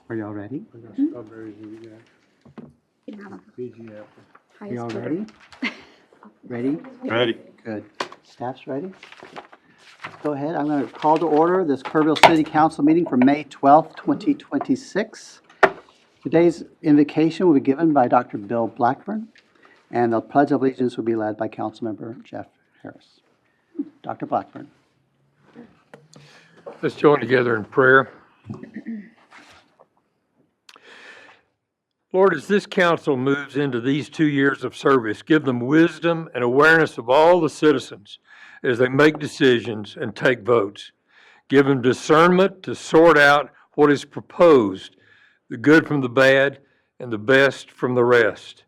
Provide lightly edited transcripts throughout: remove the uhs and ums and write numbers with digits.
Are y'all ready? I got strawberries and we got You can have a Fiji apple. Are highest y'all bidder. ready? Ready? Ready. Good. Staff's ready? Let's go ahead. I'm going to call to order this Kerrville City Council meeting for May 12th, 2026. Today's invocation will be given by Dr. Bill Blackburn, and the Pledge of Allegiance will be led by Councilmember Jeff Harris. Dr. Blackburn. Let's join together in prayer. Lord, as this council moves into these 2 years of service, give them wisdom and awareness of all the citizens as they make decisions and take votes. Give them discernment to sort out what is proposed, the good from the bad, and the best from the rest.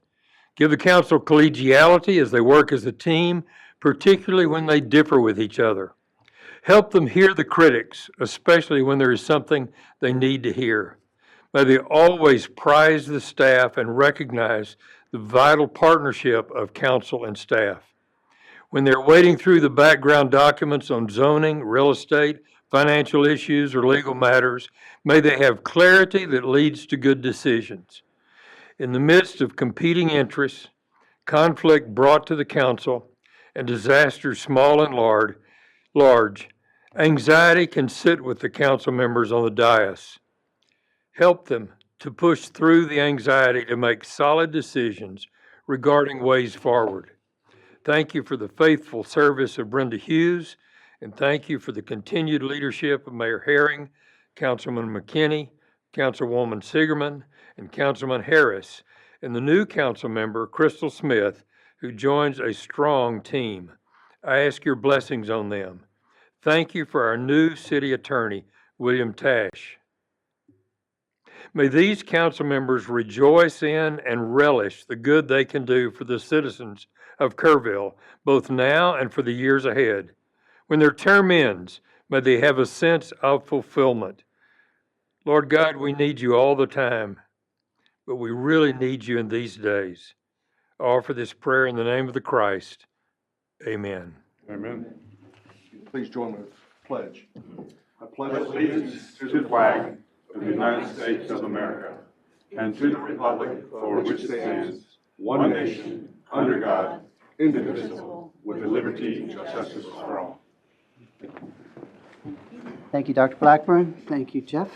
Give the council collegiality as they work as a team, particularly when they differ with each other. Help them hear the critics, especially when there is something they need to hear. May they always prize the staff and recognize the vital partnership of council and staff. When they're wading through the background documents on zoning, real estate, financial issues, or legal matters, may they have clarity that leads to good decisions. In the midst of competing interests, conflict brought to the council, and disasters small and large, anxiety can sit with the council members on the dais. Help them to push through the anxiety to make solid decisions regarding ways forward. Thank you for the faithful service of Brenda Hughes, and thank you for the continued leadership of Mayor Herring, Councilman McKinney, Councilwoman Sigerman, and Councilman Harris, and the new council member, Crystal Smith, who joins a strong team. I ask your blessings on them. Thank you for our new city attorney, William Tash. May these council members rejoice in and relish the good they can do for the citizens of Kerrville, both now and for the years ahead. When their term ends, may they have a sense of fulfillment. Lord God, we need you all the time, but we really need you in these days. I offer this prayer in the name of the Christ. Amen. Amen. Please join me with the pledge. I pledge allegiance to the flag of the United States of America and to the republic for which it stands, one nation, under God, indivisible, with liberty and justice for all. Thank you, Dr. Blackburn. Thank you, Jeff.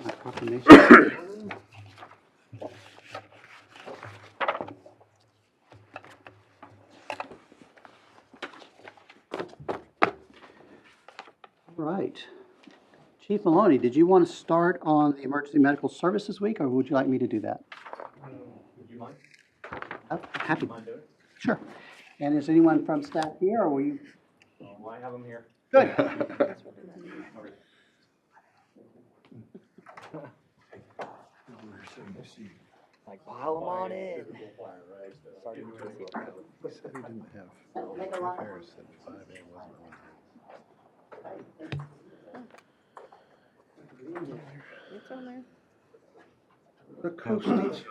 My proclamation. All right. Chief Maloney, did you want to start on the Emergency Medical Services Week, or would you like me to do that? Would you mind? I'm happy. Mind doing it? Sure. And is anyone from staff here, or will you? I have them here. Good. Like, pile them on in. It's on there. The coastal. It's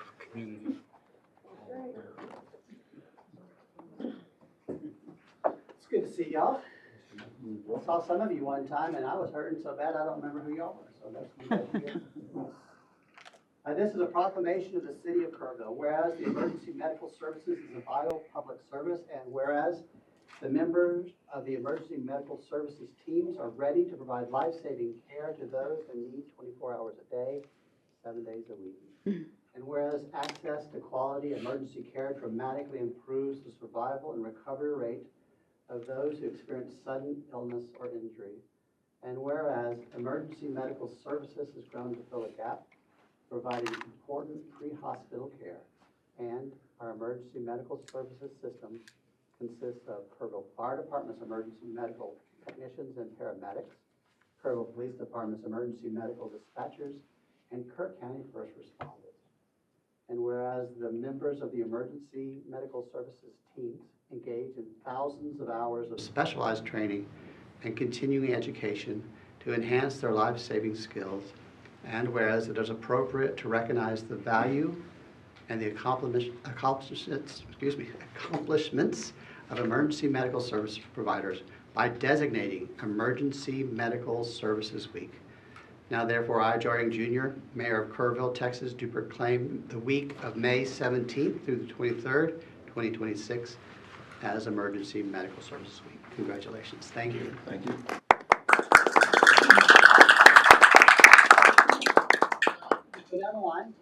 good to see y'all. I saw some of you one time, and I was hurting so bad I don't remember who y'all were, so that's good. This is a proclamation of the City of Kerrville. Whereas the emergency medical services is a vital public service, and whereas the members of the emergency medical services teams are ready to provide life-saving care to those in need 24 hours a day, 7 days a week. And whereas access to quality emergency care dramatically improves the survival and recovery rate of those who experience sudden illness or injury. And whereas emergency medical services has grown to fill a gap, providing important pre-hospital care. And our emergency medical services system consists of Kerrville Fire Department's emergency medical technicians and paramedics, Kerrville Police Department's emergency medical dispatchers, and Kirk County first responders. And whereas the members of the emergency medical services teams engage in thousands of hours of specialized training and continuing education to enhance their life-saving skills, and whereas it is appropriate to recognize the value and the accomplishments of emergency medical service providers by designating Emergency Medical Services Week. Now therefore, I, Joe Young Jr., Mayor of Kerrville, Texas, do proclaim the week of May 17th through the 23rd, 2026 as Emergency Medical Services Week. Congratulations. Thank you. Thank you. Go down the line,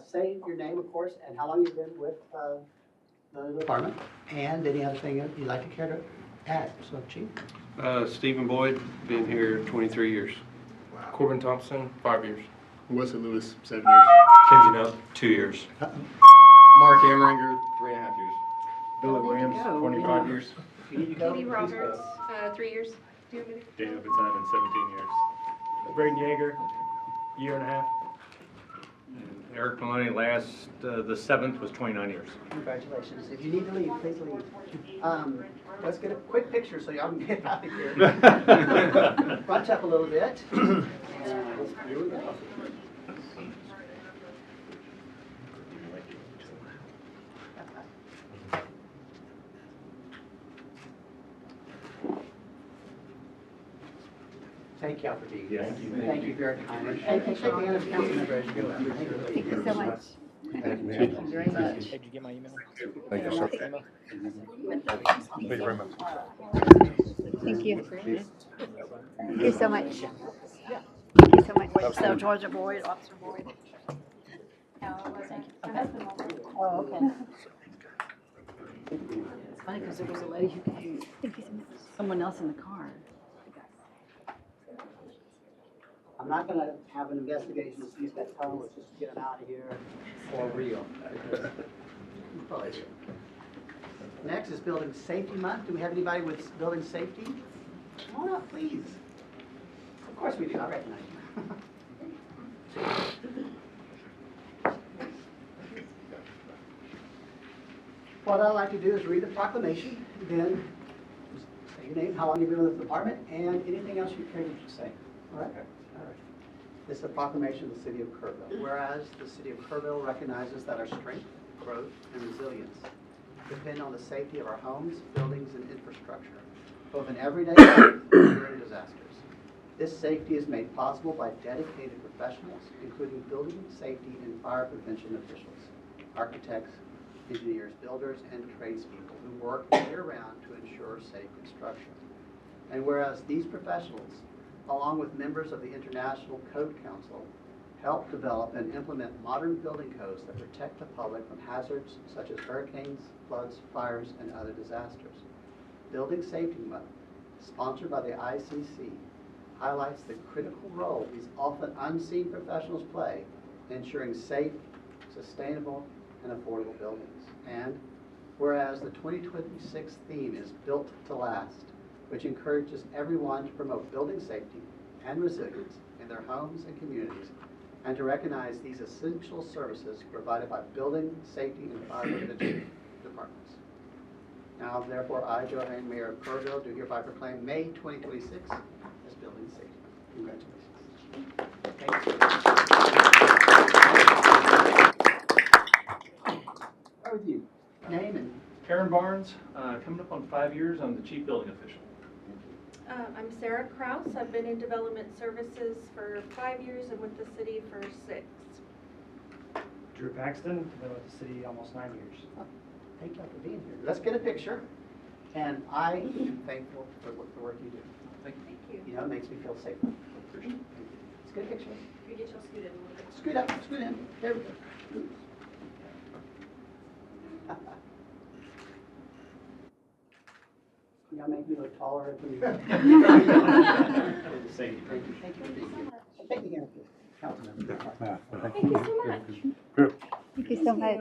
say your name, of course, and how long you've been with the department, and any other thing you'd like to care to add. So, Chief? Stephen Boyd, been here 23 years. Corbin Thompson, 5 years. Wesley Lewis, 7 years. Kenzie Nutt, 2 years. Mark Amringer, 3.5 years. Billy Williams, 25 years. Katie Roberts, 3 years. Daniel Fitzsimon, 17 years. Braden Yeager, 1.5 years. Eric Maloney, the 7th was 29 years. Congratulations. If you need to leave, please leave. Let's get a quick picture so y'all can get out of here. Bunch up a little bit. And here we go. Thank y'all for being here. Thank you very kindly. And shake the hand of the council member as you go out. Thank you so much. Thank you very much. Hey, did you get my email? Thank you, sir. Thank you very much. Thank you. Thank you so much. Thank you so much. So Georgia Boyd, Officer Boyd. Oh, okay. It's funny because there was a lady who came, Thank you so much. someone else in the car. I'm not gonna have an investigation to see if that tunnel was just to get them out of here for real. Probably should. Next is Building Safety Month. Do we have anybody with building safety? Come on up, please. Of course we do, I recognize you. What I'd like to do is read the proclamation, then say your name, how long you've been with the department, and anything else you care to say. All right? All right. This is a proclamation of the City of Kerrville. Whereas the City of Kerrville recognizes that our strength, growth, and resilience depend on the safety of our homes, buildings, and infrastructure, both in everyday life and during disasters. This safety is made possible by dedicated professionals, including building safety and fire prevention officials, architects, engineers, builders, and tradespeople who work year-round to ensure safe construction. And whereas these professionals, along with members of the International Code Council, help develop and implement modern building codes that protect the public from hazards such as hurricanes, floods, fires, and other disasters. Building Safety Month, sponsored by the ICC, highlights the critical role these often unseen professionals play in ensuring safe, sustainable, and affordable buildings. And whereas the 2026 theme is Built to Last, which encourages everyone to promote building safety and resilience in their homes and communities, and to recognize these essential services provided by building, safety, and fire prevention departments. Now, therefore, I, Joe Young, Mayor of Kerrville, do hereby proclaim May 2026 as Building Safety. Congratulations. Thank you. Start with you. Name and Karen Barnes, coming up on 5 years, I'm the chief building official. I'm Sarah Kraus. I've been in development services for 5 years and with the city for 6. Drew Paxton, been with the city almost 9 years. thank you for being here. Let's get a picture. And I am thankful for the work you do. Thank you. You know, it makes me feel safer. Let's get a picture. If you get y'all scooted a little bit. Scoot up, scoot in. There we go. Y'all make me look taller than you. Thank you. Thank you. Thank you for being here. Thank you again, Councilmember. Thank you so much. Thank you so much.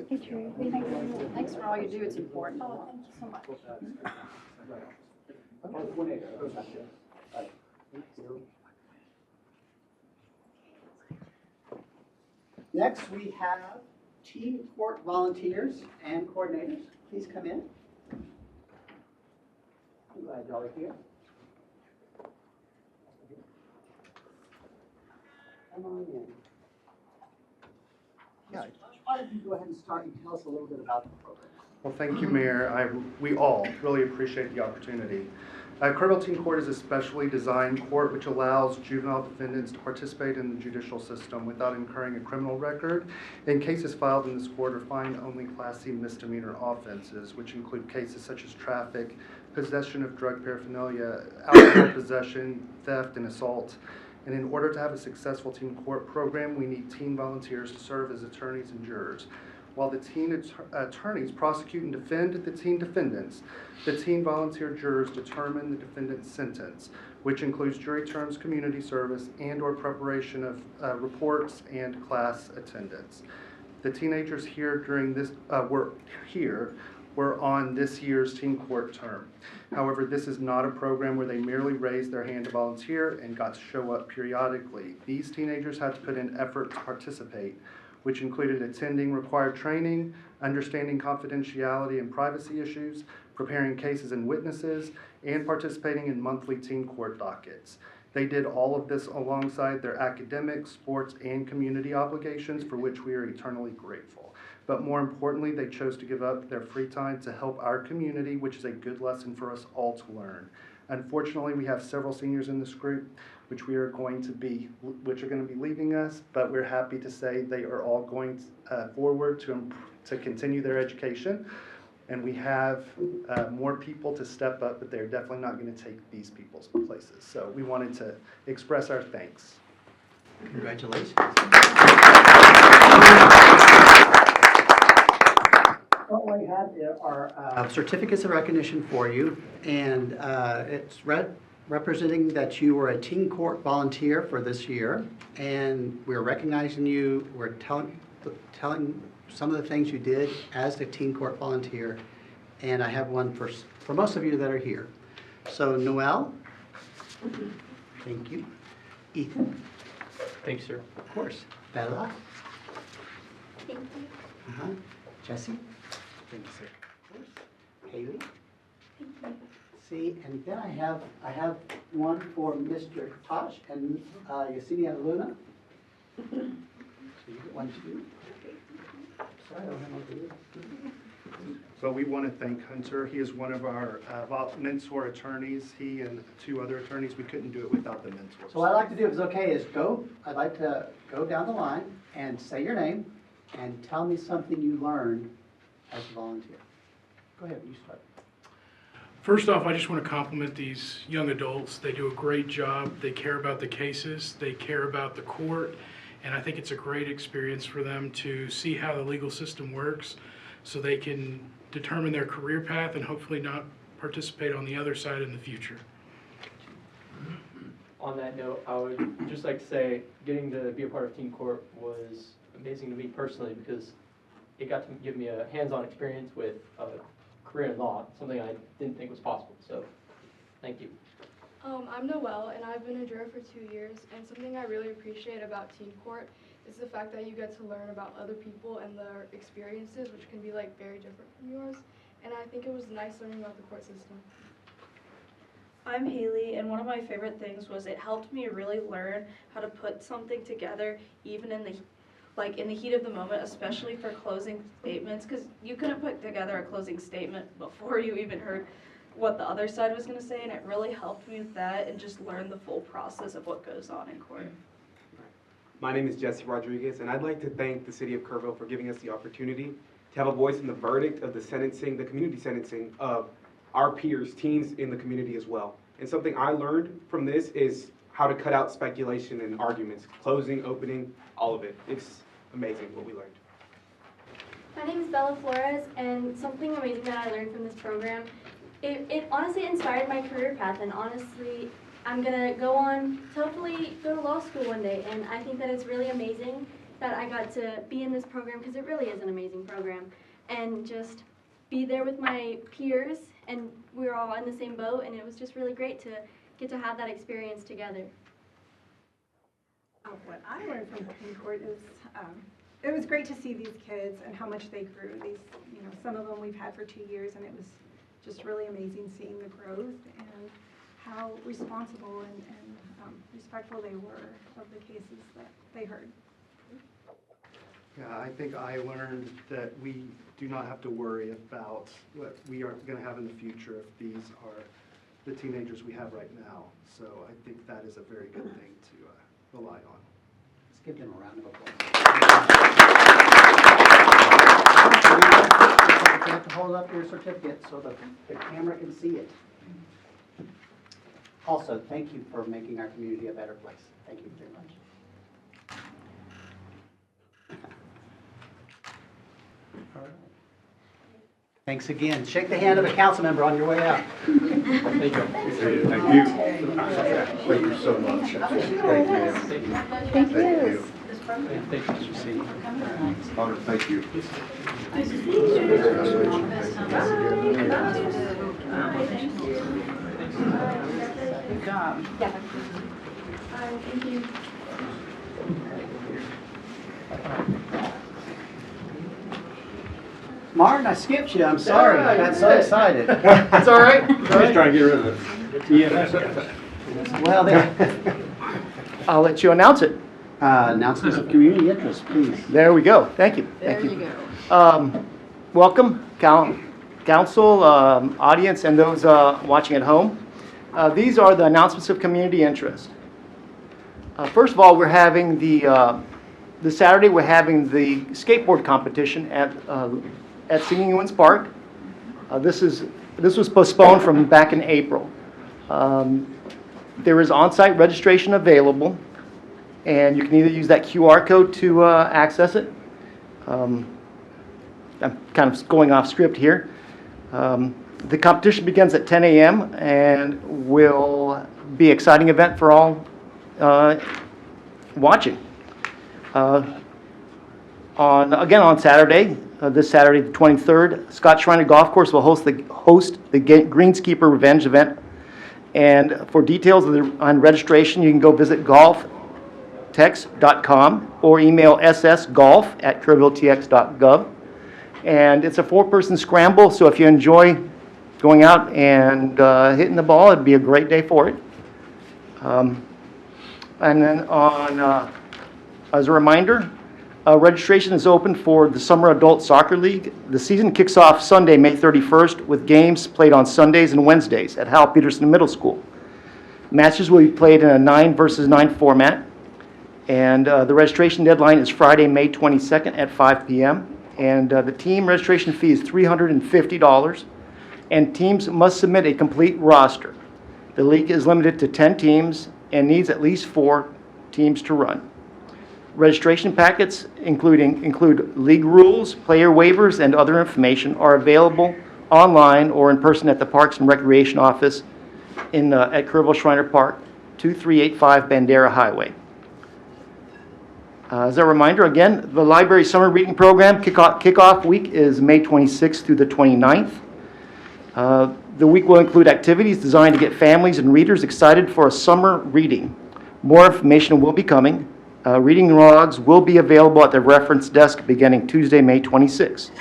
Hey, Drew. Thanks for all you do, it's important. Oh, thank you so much. Next, we have team court volunteers and coordinators. Please come in. I'm glad y'all are here. Come on in. Why don't you go ahead and start and tell us a little bit about the program? Well, thank you, Mayor. We all really appreciate the opportunity. Kerrville Teen Court is a specially designed court which allows juvenile defendants to participate in the judicial system without incurring a criminal record. And cases filed in this court are fined only Class C misdemeanor offenses, which include cases such as traffic, possession of drug paraphernalia, alcohol possession, theft, and assault. And in order to have a successful teen court program, we need teen volunteers to serve as attorneys and jurors. While the teen attorneys prosecute and defend the teen defendants, the teen volunteer jurors determine the defendant's sentence, which includes jury terms, community service, and/or preparation of reports and class attendance. The teenagers here during this were on this year's teen court term. However, this is not a program where they merely raised their hand to volunteer and got to show up periodically. These teenagers had to put in effort to participate, which included attending required training, understanding confidentiality and privacy issues, preparing cases and witnesses, and participating in monthly teen court dockets. They did all of this alongside their academic, sports, and community obligations, for which we are eternally grateful. But more importantly, they chose to give up their free time to help our community, which is a good lesson for us all to learn. Unfortunately, we have several seniors in this group, which are going to be leaving us, but we're happy to say they are all going forward to continue their education. And we have more people to step up, but they're definitely not going to take these people's places. So we wanted to express our thanks. Congratulations. What we have are certificates of recognition for you, and it's representing that you were a teen court volunteer for this year, and we're recognizing you. We're telling some of the things you did as a teen court volunteer, and I have one for most of you that are here. So Noel, thank you. Ethan. Thanks, sir. Of course. Bella. Thank you. Jesse. Thank you, sir. Haley. See, and then I have one for Mr. Tosh and Yesenia Luna. So you get one too. Sorry, I don't have one for you. So we want to thank Hunter. He is one of our mentor attorneys. He and two other attorneys, we couldn't do it without the mentors. So what I'd like to do, if it's okay, is I'd like to go down the line and say your name and tell me something you learned as a volunteer. Go ahead, you start. First off, I just want to compliment these young adults. They do a great job. They care about the cases. They care about the court. And I think it's a great experience for them to see how the legal system works so they can determine their career path and hopefully not participate on the other side in the future. On that note, I would just like to say getting to be a part of Teen Court was amazing to me personally because it got to give me a hands-on experience with a career in law, something I didn't think was possible. So, thank you. I'm Noelle, and I've been a juror for 2 years, and something I really appreciate about Teen Court is the fact that you get to learn about other people and their experiences, which can be like very different from yours, and I think it was nice learning about the court system. I'm Haley, and one of my favorite things was it helped me really learn how to put something together, even in the heat of the moment, especially for closing statements, because you couldn't put together a closing statement before you even heard what the other side was going to say, and it really helped me with that and just learn the full process of what goes on in court. My name is Jesse Rodriguez, and I'd like to thank the City of Kerrville for giving us the opportunity to have a voice in the verdict of the sentencing, the community sentencing of our peers, teens in the community as well. And something I learned from this is how to cut out speculation and arguments, closing, opening, all of it. It's amazing what we learned. My name is Bella Flores, and something amazing that I learned from this program, it honestly inspired my career path, and honestly, I'm gonna go on to hopefully go to law school one day, and I think that it's really amazing that I got to be in this program, because it really is an amazing program, and just be there with my peers, and we were all in the same boat, and it was just really great to get to have that experience together. What I learned from Teen Court is it was great to see these kids and how much they grew. Some of them we've had for 2 years, and it was just really amazing seeing the growth and how responsible and respectful they were of the cases that they heard. Yeah, I think I learned that we do not have to worry about what we are going to have in the future if these are the teenagers we have right now. So I think that is a very good thing to rely on. Let's give them a round of applause. You have to hold up your certificate so the camera can see it. Also, thank you for making our community a better place. Thank you very much. All right. Thanks again. Shake the hand of a council member on your way out. Thank you. Thank you. Thank you so much. Thank you. Thank you. Thank you, Mr. C. Hunter, thank you. Good job. Thank you. Martin, I skipped you. I'm sorry. I got so excited. That's all right. He's trying to get rid of it. Well, then, I'll let you announce it. announcements of community interest, please. There we go. Thank you. There Thank you go. Welcome, council, audience, and those watching at home. These are the announcements of community interest. First of all, we're having this Saturday, we're having the skateboard competition at Singing Winds Park. This was postponed from back in April. There is on-site registration available, and you can either use that QR code to access it. I'm kind of going off script here. The competition begins at 10 a.m. and will be an exciting event for all watching. On Saturday, this Saturday the 23rd, Scott Schreiner Golf Course will host the Greenskeeper Revenge event. And for details on registration, you can go visit golftex.com or email ssgolf@kerrville.tx.gov. And it's a 4-person scramble, so if you enjoy going out and hitting the ball, it'd be a great day for it. And then as a reminder, registration is open for the Summer Adult Soccer League. The season kicks off Sunday, May 31st, with games played on Sundays and Wednesdays at Hal Peterson Middle School. Matches will be played in a 9 versus 9 format, and the registration deadline is Friday, May 22nd at 5 p.m. And the team registration fee is $350, and teams must submit a complete roster. The league is limited to 10 teams and needs at least 4 teams to run. Registration packets include league rules, player waivers, and other information are available online or in person at the Parks and Recreation Office at Kerrville Schreiner Park, 2385 Bandera Highway. As a reminder, again, the library summer reading program kickoff week is May 26th through the 29th. The week will include activities designed to get families and readers excited for a summer reading. More information will be coming. Reading logs will be available at the reference desk beginning Tuesday, May 26th.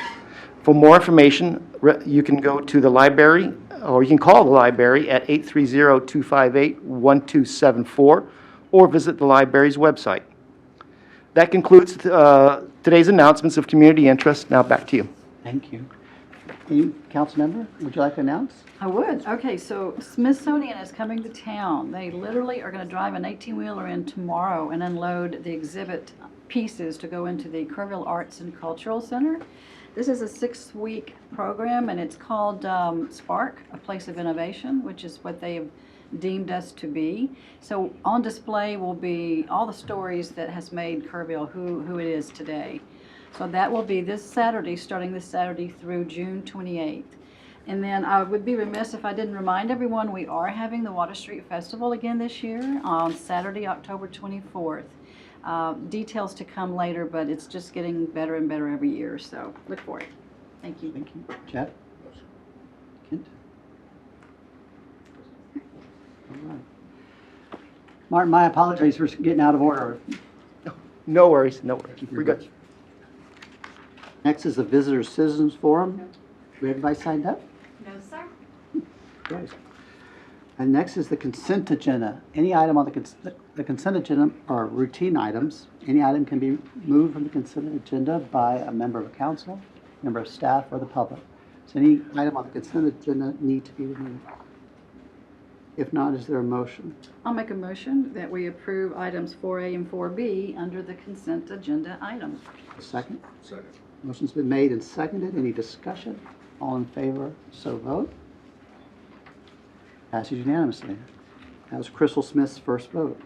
For more information, you can go to the library, or you can call the library at 830-258-1274, or visit the library's website. That concludes today's announcements of community interest. Now back to you. Thank you. Any council member, would you like to announce? I would. Okay, so Smithsonian is coming to town. They literally are going to drive an 18-wheeler in tomorrow and unload the exhibit pieces to go into the Kerrville Arts and Cultural Center. This is a 6-week program, and it's called Spark, a Place of Innovation, which is what they have deemed us to be. So on display will be all the stories that has made Kerrville who it is today. So that will be this Saturday, starting this Saturday through June 28th. And then I would be remiss if I didn't remind everyone we are having the Water Street Festival again this year on Saturday, October 24th. Details to come later, but it's just getting better and better every year, so look for it. Thank you. Thank you. Chad? Kent? All right. Martin, my apologies for getting out of order. No worries, no worries. Thank you We're very good. much. Next is the Visitor Citizens Forum. Everybody signed up? No, sir. Great. And next is the consent agenda. Any item on the consent agenda are routine items. Any item can be moved from the consent agenda by a member of council, member of staff, or the public. So any item on the consent agenda need to be removed. If not, is there a motion? I'll make a motion that we approve items 4A and 4B under the consent agenda items. A second? Second. Motion's been made and seconded. Any discussion? All in favor, so vote. Passes unanimously. That was Crystal Smith's first vote.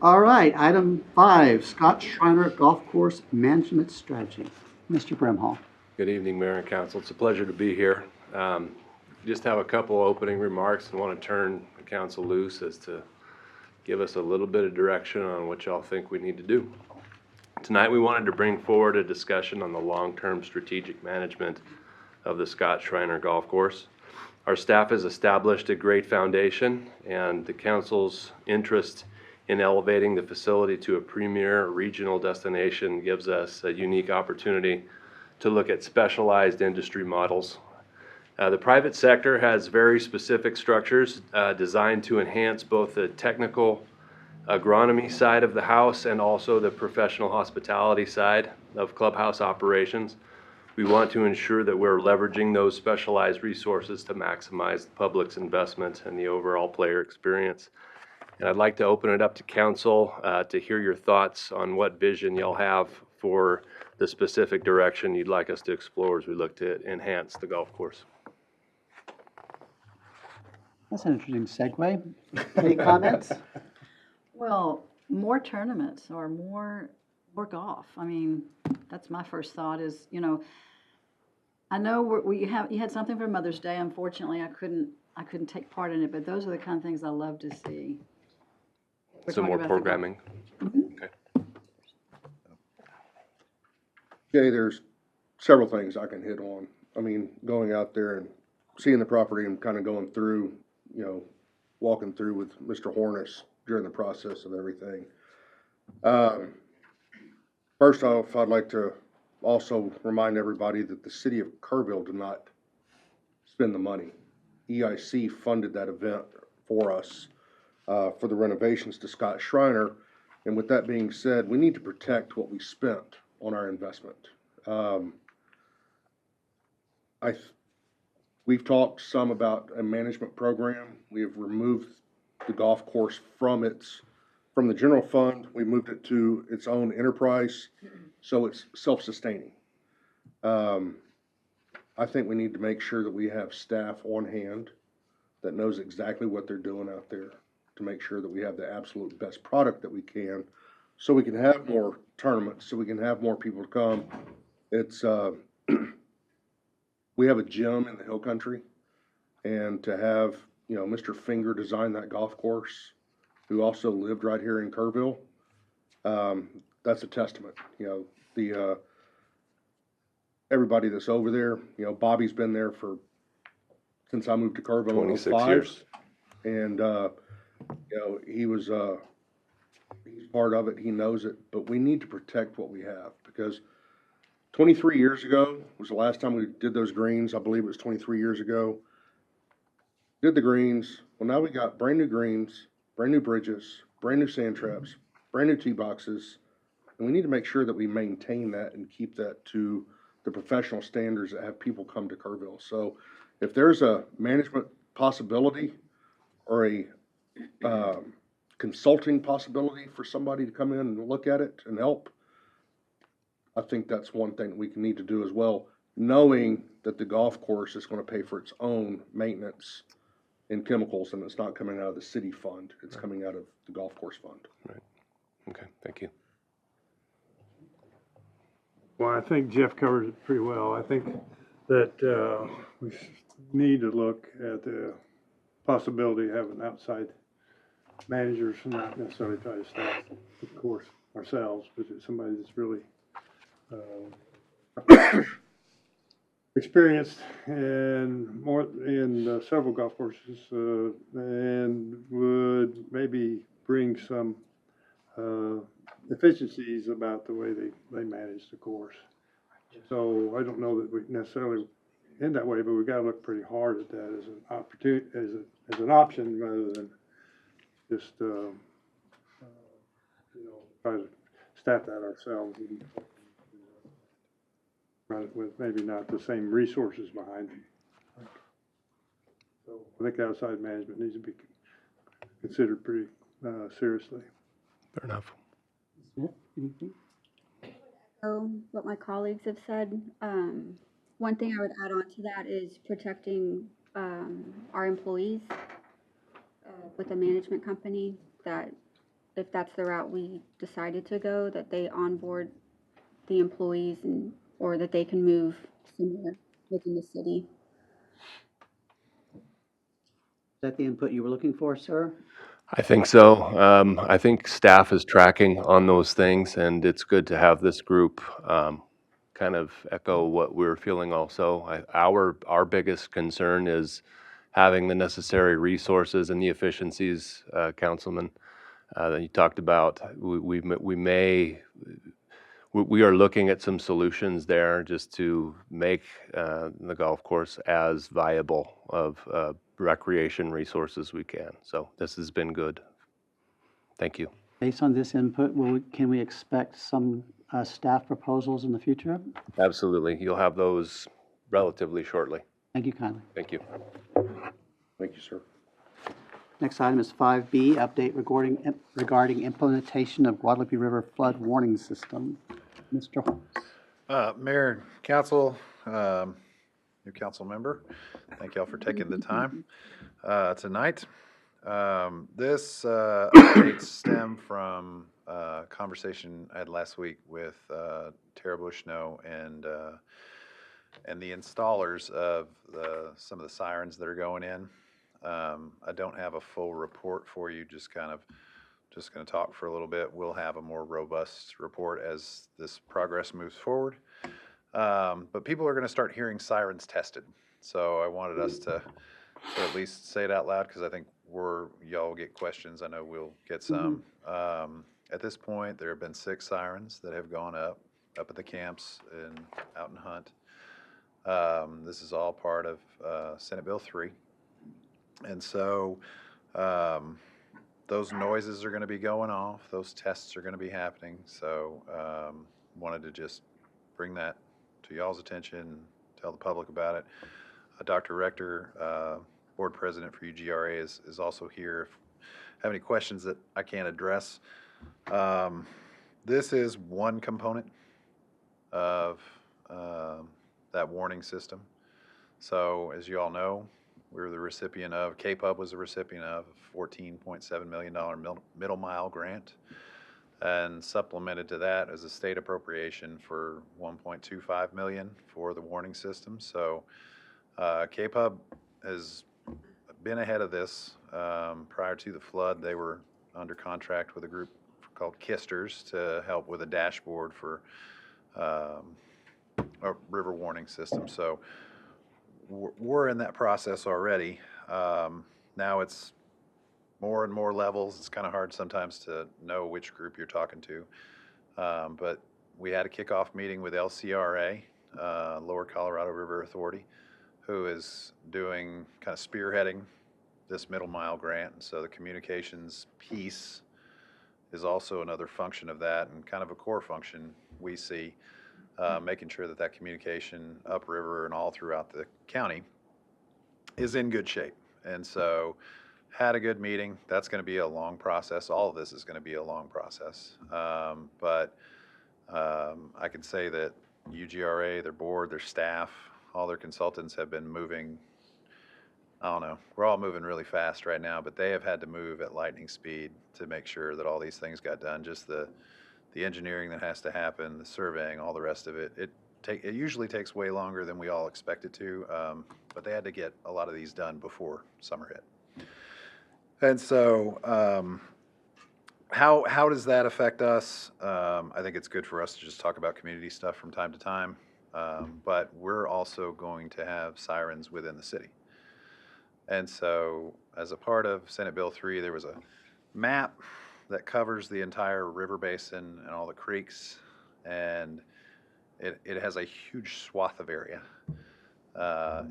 All right, item 5, Scott Schreiner Golf Course Management Strategy. Mr. Brimhall. Good evening, Mayor and Council. It's a pleasure to be here. Just have a couple opening remarks and want to turn the council loose as to give us a little bit of direction on what y'all think we need to do. Tonight, we wanted to bring forward a discussion on the long-term strategic management of the Scott Schreiner Golf Course. Our staff has established a great foundation, and the council's interest in elevating the facility to a premier regional destination gives us a unique opportunity to look at specialized industry models. The private sector has very specific structures designed to enhance both the technical agronomy side of the house and also the professional hospitality side of clubhouse operations. We want to ensure that we're leveraging those specialized resources to maximize the public's investment and the overall player experience. And I'd like to open it up to council to hear your thoughts on what vision y'all have for the specific direction you'd like us to explore as we look to enhance the golf course. That's an interesting segue. Any comments? Well, more tournaments or more golf. I mean, that's my first thought is, you know, I know you had something for Mother's Day. Unfortunately, I couldn't take part in it, but those are the kind of things I love to see. Some more programming. Mm-hmm. Okay, there's several things I can hit on. I mean, going out there and seeing the property and kind of going through, you know, walking through with Mr. Hornis during the process of everything. First off, I'd like to also remind everybody that the city of Kerrville did not spend the money. EIC funded that event for us for the renovations to Scott Schreiner. And with that being said, we need to protect what we spent on our investment. We've talked some about a management program. We have removed the golf course from the general fund. We moved it to its own enterprise, so it's self-sustaining. I think we need to make sure that we have staff on hand that knows exactly what they're doing out there to make sure that we have the absolute best product that we can, so we can have more tournaments, so we can have more people to come. It's, we have a gym in the hill country, and to have, you know, Mr. Finger design that golf course, who also lived right here in Kerrville, that's a testament. You know, everybody that's over there, you know, Bobby's been there since I moved to Kerrville in 26 05. years. And, you know, he's part of it, he knows it, but we need to protect what we have, because 23 years ago was the last time we did those greens. I believe it was 23 years ago. Did the greens. Well, now we got brand new greens, brand new bridges, brand new sand traps, brand new tee boxes, and we need to make sure that we maintain that and keep that to the professional standards that have people come to Kerrville. So if there's a management possibility or a consulting possibility for somebody to come in and look at it and help, I think that's one thing we need to do as well, knowing that the golf course is going to pay for its own maintenance and chemicals, and it's not coming out of the city fund, it's coming out of the golf course fund. Right. Okay, thank you. Well, I think Jeff covered it pretty well. I think that we need to look at the possibility of having outside managers, not necessarily try to staff, of course, ourselves, but somebody that's really experienced and more in several golf courses, and would maybe bring some efficiencies about the way they manage the course. So I don't know that we necessarily end that way, but we gotta look pretty hard at that as an opportunity, as an option rather than just, try to staff that ourselves and run it with maybe not the same resources behind it. So I think outside management needs to be considered pretty, seriously. Fair enough. What my colleagues have said. One thing I would add on to that is protecting our employees with a management company, that if that's the route we decided to go, that they onboard the employees or that they can move somewhere within the city. Is that the input you were looking for, sir? I think so. I think staff is tracking on those things, and it's good to have this group kind of echo what we're feeling also. Our biggest concern is having the necessary resources and the efficiencies, Councilman, that you talked about. We are looking at some solutions there just to make the golf course as viable of recreation resources we can. So this has been good. Thank you. Based on this input, can we expect some staff proposals in the future? Absolutely. You'll have those relatively shortly. Thank you kindly. Thank you. Thank you, sir. Next item is 5B, update regarding implementation of Guadalupe River flood warning system. Mr. Holmes. Mayor and council, new council member, thank y'all for taking the time tonight. This updates stem from a conversation I had last week with Tara Bushnell and the installers of some of the sirens that are going in. I don't have a full report for you, just going to talk for a little bit. We'll have a more robust report as this progress moves forward. But people are going to start hearing sirens tested. So I wanted us to at least say it out loud, because I think y'all get questions. I know we'll get some. At this point, there have been 6 sirens that have gone up at the camps and out in Hunt. This is all part of Senate Bill 3. And so those noises are going to be going off. Those tests are going to be happening. So wanted to just bring that to y'all's attention and tell the public about it. Dr. Rector, board president for UGRA, is also here. If you have any questions that I can't address, this is one component of that warning system. So as you all know, we were the recipient of, KPUB was the recipient of a $14.7 million middle mile grant, and supplemented to that as a state appropriation for $1.25 million for the warning system. So KPUB has been ahead of this. Prior to the flood, they were under contract with a group called Kisters to help with a dashboard for a river warning system. So we're in that process already. Now it's more and more levels. It's kind of hard sometimes to know which group you're talking to. But we had a kickoff meeting with LCRA, Lower Colorado River Authority, who is doing, kind of spearheading this middle mile grant. And so the communications piece is also another function of that, and kind of a core function we see, making sure that communication upriver and all throughout the county is in good shape. And so had a good meeting. That's going to be a long process. All of this is going to be a long process. But I can say that UGRA, their board, their staff, all their consultants have been moving. I don't know, we're all moving really fast right now, but they have had to move at lightning speed to make sure that all these things got done. Just the engineering that has to happen, the surveying, all the rest of it. It usually takes way longer than we all expect it to, but they had to get a lot of these done before summer hit. And so how does that affect us? I think it's good for us to just talk about community stuff from time to time, but we're also going to have sirens within the city. And so as a part of Senate Bill 3, there was a map that covers the entire river basin and all the creeks. And it has a huge swath of area.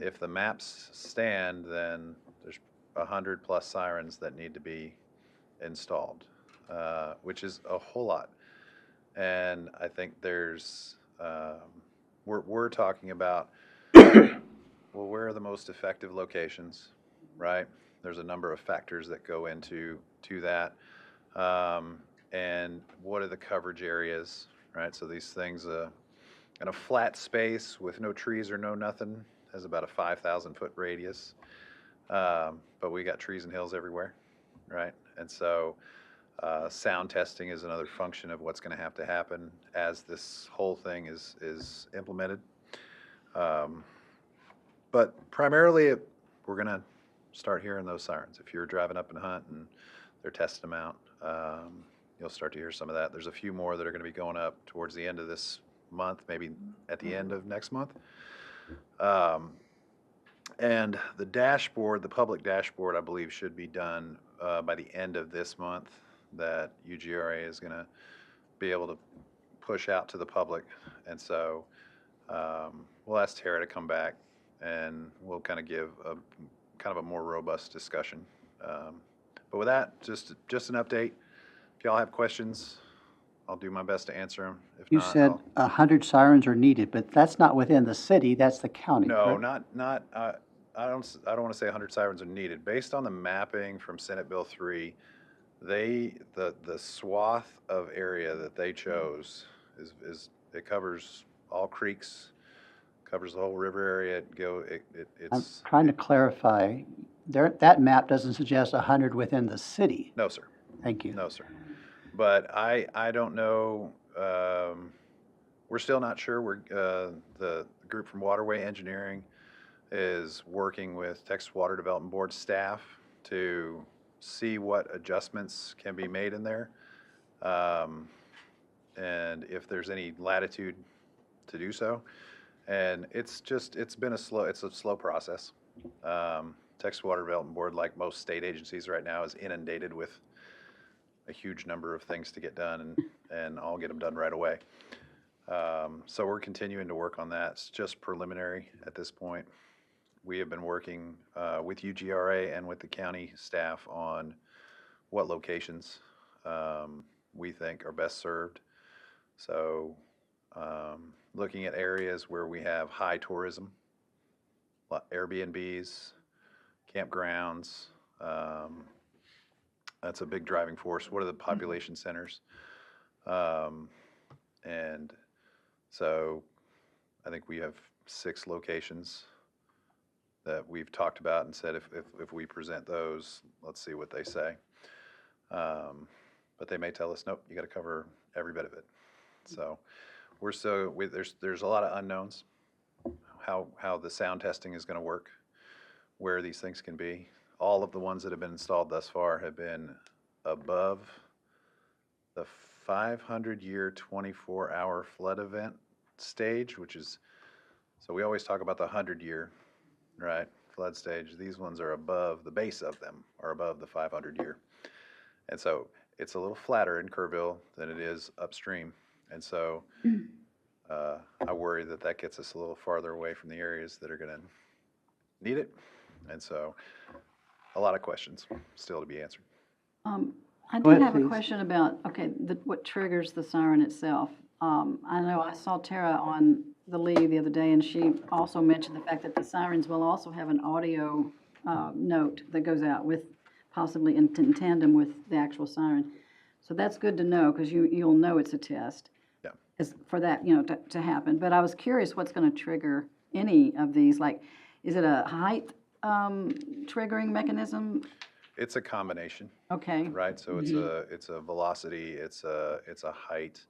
If the maps stand, then there's 100+ sirens that need to be installed, which is a whole lot. And I think there's, we're talking about, well, where are the most effective locations, right? There's a number of factors that go into that. And what are the coverage areas, right? So these things, in a flat space with no trees or no nothing, has about a 5,000-foot radius. But we got trees and hills everywhere, right? And so sound testing is another function of what's going to have to happen as this whole thing is implemented. But primarily, we're going to start hearing those sirens. If you're driving up in Hunt and they're testing them out, you'll start to hear some of that. There's a few more that are going to be going up towards the end of this month, maybe at the end of next month. And the dashboard, the public dashboard, I believe should be done by the end of this month, that UGRA is going to be able to push out to the public. And so we'll ask Tara to come back and we'll kind of give a more robust discussion. But with that, just an update. If y'all have questions, I'll do my best to answer them. If You not, said 100 sirens are needed, but that's not within the city, that's the county, No, correct? I don't want to say 100 sirens are needed. Based on the mapping from Senate Bill 3, the swath of area that they chose it covers all creeks, covers the whole river area. I'm trying to clarify, that map doesn't suggest 100 within the city. No, sir. Thank you. No, sir. But I don't know, we're still not sure. The group from Waterway Engineering is working with Texas Water Development Board staff to see what adjustments can be made in there. And if there's any latitude to do so. And it's been a slow process. Texas Water Development Board, like most state agencies right now, is inundated with a huge number of things to get done, and I'll get them done right away. So we're continuing to work on that. It's just preliminary at this point. We have been working with UGRA and with the county staff on what locations we think are best served. So looking at areas where we have high tourism, Airbnbs, campgrounds, that's a big driving force. What are the population centers? And so I think we have 6 locations that we've talked about and said if we present those, let's see what they say. But they may tell us, nope, you got to cover every bit of it. So there's a lot of unknowns, how the sound testing is going to work, where these things can be. All of the ones that have been installed thus far have been above the 500-year 24-hour flood event stage, which is, so we always talk about the 100-year, right, flood stage. These ones are above, the base of them are above the 500-year. And so it's a little flatter in Kerrville than it is upstream. And so I worry that gets us a little farther away from the areas that are going to need it. And so a lot of questions still to be answered. I Go did ahead, have a please. question about, what triggers the siren itself. I know I saw Tara on the lead the other day, and she also mentioned the fact that the sirens will also have an audio note that goes out with, possibly in tandem with the actual siren. So that's good to know, because you'll know it's a test. Yeah. For that, to happen. But I was curious what's going to trigger any of these. Like, is it a height triggering mechanism? It's a combination. Okay. Right. So it's a velocity. It's a height.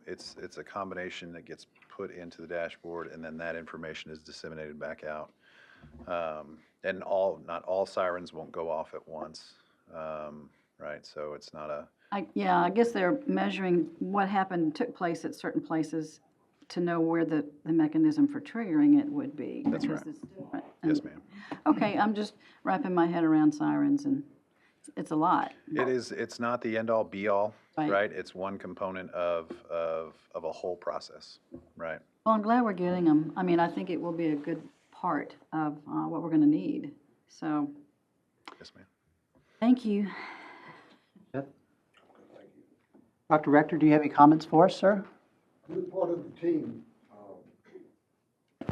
It's a combination that gets put into the dashboard, and then that information is disseminated back out. And not all sirens won't go off at once. Right. So it's not a. I guess they're measuring what took place at certain places to know where the mechanism for triggering it would be. That's right. It's different. Yes, ma'am. Okay, I'm just wrapping my head around sirens, and It's a lot. It's not the end-all, be-all, Right. right? It's one component of a whole process, right? Well, I'm glad we're getting them. I mean, I think it will be a good part of what we're going to need. So, Yes, ma'am. thank you. Dr. Rector, do you have any comments for us, sir? We're part of the team. In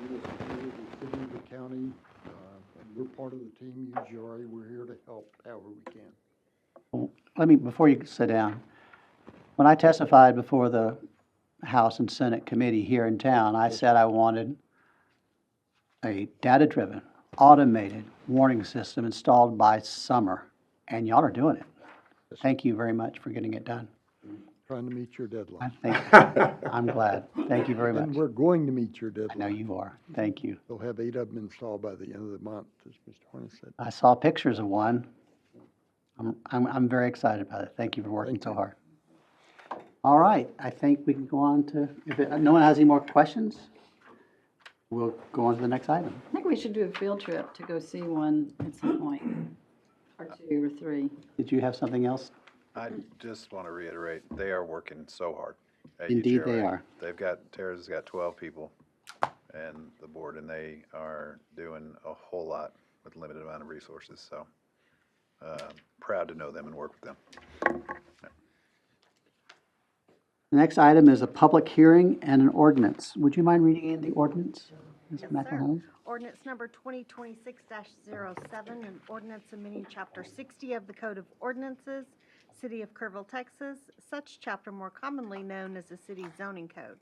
this community, the city, the county, and we're part of the team, UGRA. We're here to help however we can. Let me, before you sit down, when I testified before the House and Senate committee here in town, I said I wanted a data-driven, automated warning system installed by summer, and y'all are doing it. Thank you very much for getting it done. Trying to meet your deadline. I'm glad. Thank you very much. And we're going to meet your deadline. I know you are. Thank you. They'll have 8 of them installed by the end of the month, as Mr. Horner said. I saw pictures of one. I'm very excited about it. Thank you for working so hard. All right, I think we can go on to, no one has any more questions, we'll go on to the next item. I think we should do a field trip to go see one at some point, or 2 or 3. Did you have something else? I just want to reiterate, they are working so hard at Indeed they UGRA. are. Tara's got 12 people and the board, and they are doing a whole lot with limited amount of resources, so proud to know them and work with them. The next item is a public hearing and an ordinance. Would you mind reading in the ordinance, Ms. Yes, McElhenney? sir. Ordinance number 2026-07, an ordinance amending Chapter 60 of the Code of Ordinances, City of Kerrville, Texas, such chapter more commonly known as the City Zoning Code,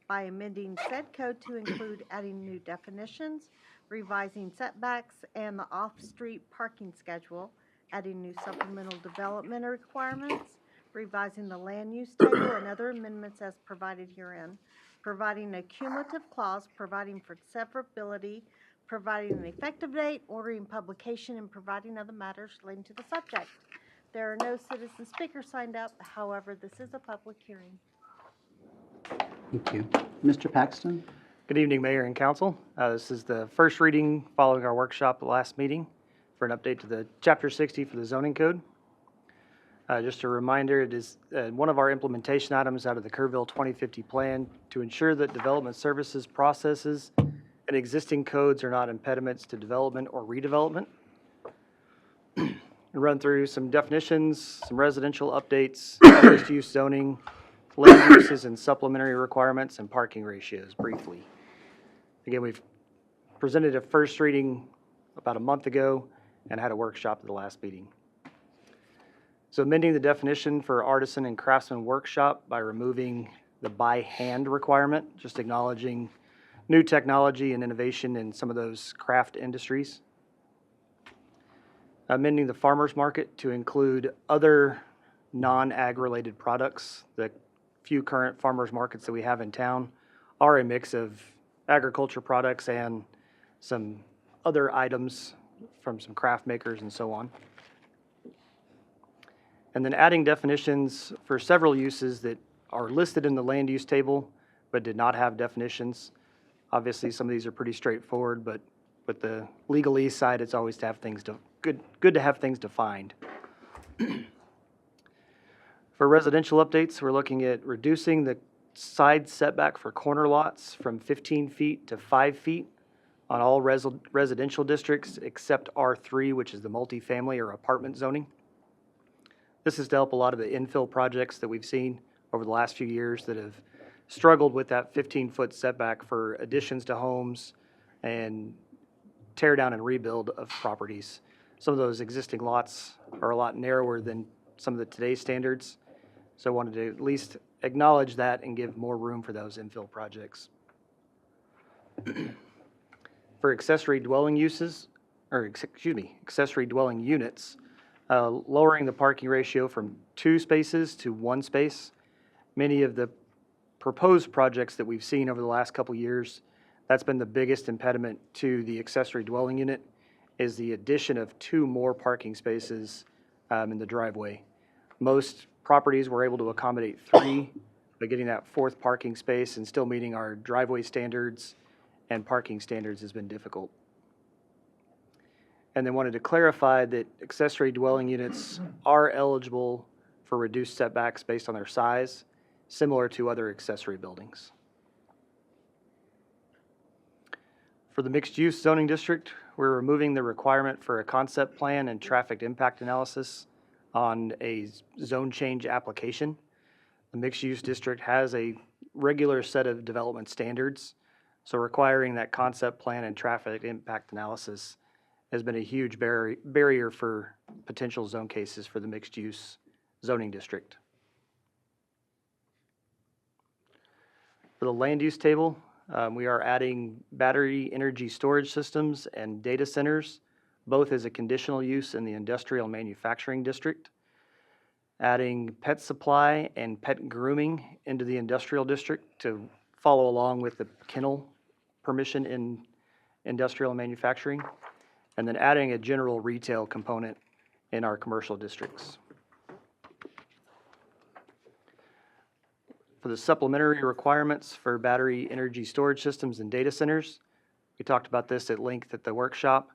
by amending said code to include adding new definitions, revising setbacks and the off-street parking schedule, adding new supplemental development requirements, revising the land use table and other amendments as provided herein, providing a cumulative clause, providing for severability, providing an effective date, ordering publication, and providing other matters relating to the subject. There are no citizen speakers signed up. However, this is a public hearing. Thank you. Mr. Paxton? Good evening, Mayor and Council. This is the first reading following our workshop last meeting for an update to the Chapter 60 for the zoning code. Just a reminder, it is one of our implementation items out of the Kerrville 2050 plan to ensure that development services, processes, and existing codes are not impediments to development or redevelopment. Run through some definitions, some residential updates, mixed-use zoning, land uses and supplementary requirements, and parking ratios briefly. Again, we've presented a first reading about a month ago and had a workshop at the last meeting. So amending the definition for artisan and craftsman workshop by removing the by hand requirement, just acknowledging new technology and innovation in some of those craft industries. Amending the farmer's market to include other non-ag related products. The few current farmer's markets that we have in town are a mix of agriculture products and some other items from some craft makers and so on. And then adding definitions for several uses that are listed in the land use table but did not have definitions. Obviously, some of these are pretty straightforward, but with the legalese side, it's always to have things good to have things defined. For residential updates, we're looking at reducing the side setback for corner lots from 15 feet to 5 feet on all residential districts except R3, which is the multifamily or apartment zoning. This is to help a lot of the infill projects that we've seen over the last few years that have struggled with that 15-foot setback for additions to homes and tear down and rebuild of properties. Some of those existing lots are a lot narrower than some of the today's standards. So I wanted to at least acknowledge that and give more room for those infill projects. For accessory dwelling uses, or accessory dwelling units, lowering the parking ratio from 2 spaces to 1 space. Many of the proposed projects that we've seen over the last couple years, that's been the biggest impediment to the accessory dwelling unit, is the addition of 2 more parking spaces in the driveway. Most properties were able to accommodate 3, but getting that 4th parking space and still meeting our driveway standards and parking standards has been difficult. and then wanted to clarify that accessory dwelling units are eligible for reduced setbacks based on their size, similar to other accessory buildings. For the mixed-use zoning district, we're removing the requirement for a concept plan and traffic impact analysis on a zone change application. The mixed-use district has a regular set of development standards, so requiring that concept plan and traffic impact analysis has been a huge barrier for potential zone cases for the mixed-use zoning district. For the land use table, we are adding battery energy storage systems and data centers, both as a conditional use in the industrial manufacturing district. Adding pet supply and pet grooming into the industrial district to follow along with the kennel permission in industrial manufacturing. And then adding a general retail component in our commercial districts. For the supplementary requirements for battery energy storage systems and data centers, we talked about this at length at the workshop.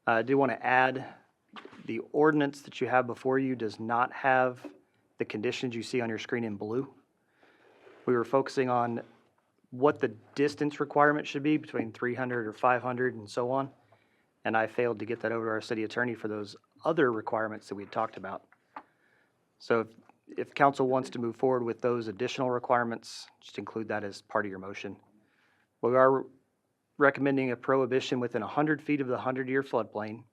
I do want to add the ordinance that you have before you does not have the conditions you see on your screen in blue. We were focusing on what the distance requirement should be between 300 or 500 and so on. And I failed to get that over to our city attorney for those other requirements that we had talked about. So if council wants to move forward with those additional requirements, just include that as part of your motion. We are recommending a prohibition within 100 feet of the 100-year floodplain,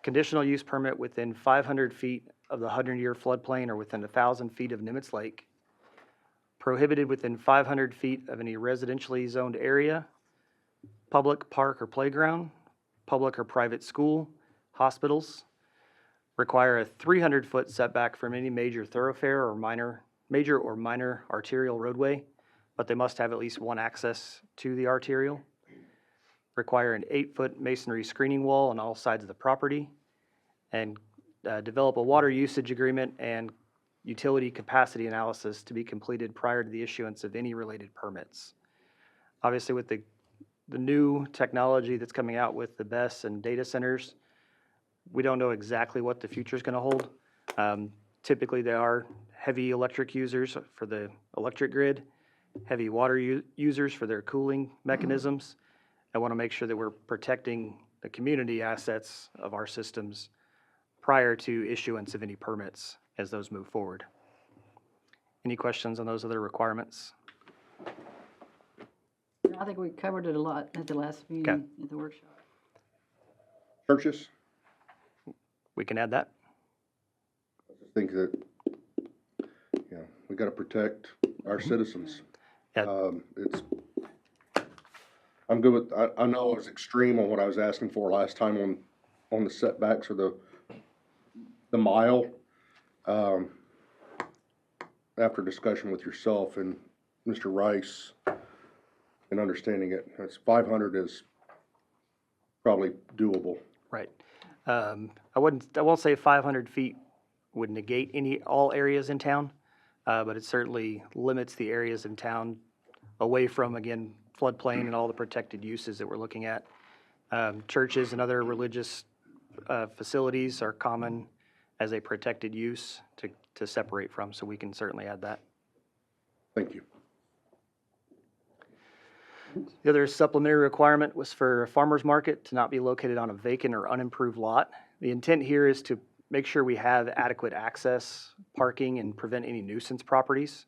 conditional use permit within 500 feet of the 100-year floodplain or within 1,000 feet of Nimitz Lake, prohibited within 500 feet of any residentially zoned area, public park or playground, public or private school, hospitals, require a 300-foot setback from any major thoroughfare or major or minor arterial roadway, but they must have at least one access to the arterial, require an 8-foot masonry screening wall on all sides of the property, and develop a water usage agreement and utility capacity analysis to be completed prior to the issuance of any related permits. Obviously, with the new technology that's coming out with the BESS and data centers, we don't know exactly what the future is going to hold. Typically, they are heavy electric users for the electric grid, heavy water users for their cooling mechanisms. I want to make sure that we're protecting the community assets of our systems prior to issuance of any permits as those move forward. Any questions on those other requirements? I think we covered it a lot at the last meeting, at the workshop. Churches, We can add that. I think that, we got to protect our citizens. I'm good with, I know I was extreme on what I was asking for last time on the setbacks or the mile. After discussion with yourself and Mr. Rice and understanding it, it's 500 is probably doable. Right. I won't say 500 feet would negate all areas in town, but it certainly limits the areas in town away from, again, floodplain and all the protected uses that we're looking at. Churches and other religious facilities are common as a protected use to separate from, so we can certainly add that. Thank you. The other supplementary requirement was for a farmer's market to not be located on a vacant or unimproved lot. The intent here is to make sure we have adequate access, parking, and prevent any nuisance properties.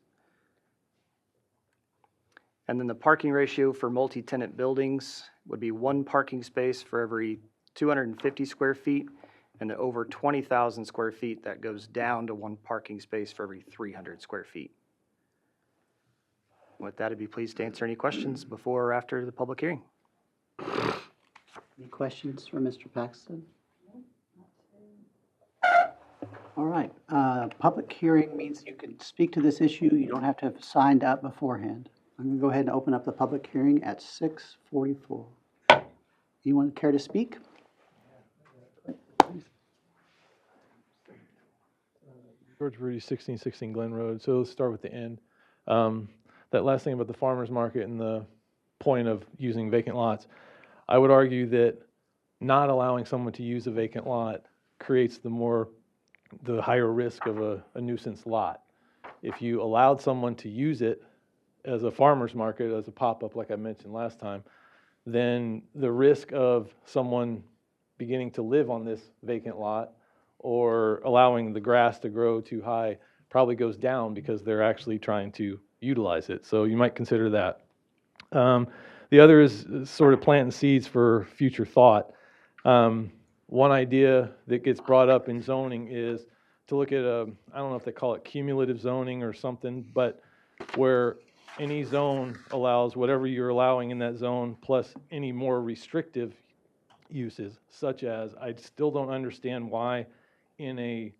And then the parking ratio for multi-tenant buildings would be 1 parking space for every 250 square feet, and over 20,000 square feet, that goes down to 1 parking space for every 300 square feet. With that, I'd be pleased to answer any questions before or after the public hearing. Any questions for Mr. Paxton? All right, public hearing means you can speak to this issue. You don't have to have signed up beforehand. I'm going to go ahead and open up the public hearing at 6:44. Anyone care to speak? George Rudy, 1616 Glen Road. So let's start with the end. That last thing about the farmer's market and the point of using vacant lots, I would argue that not allowing someone to use a vacant lot creates the higher risk of a nuisance lot. If you allowed someone to use it as a farmer's market, as a pop-up like I mentioned last time, then the risk of someone beginning to live on this vacant lot or allowing the grass to grow too high probably goes down because they're actually trying to utilize it. So you might consider that. The other is sort of planting seeds for future thought. One idea that gets brought up in zoning is to look at I don't know if they call it cumulative zoning or something, but where any zone allows whatever you're allowing in that zone plus any more restrictive uses, such as I still don't understand why in a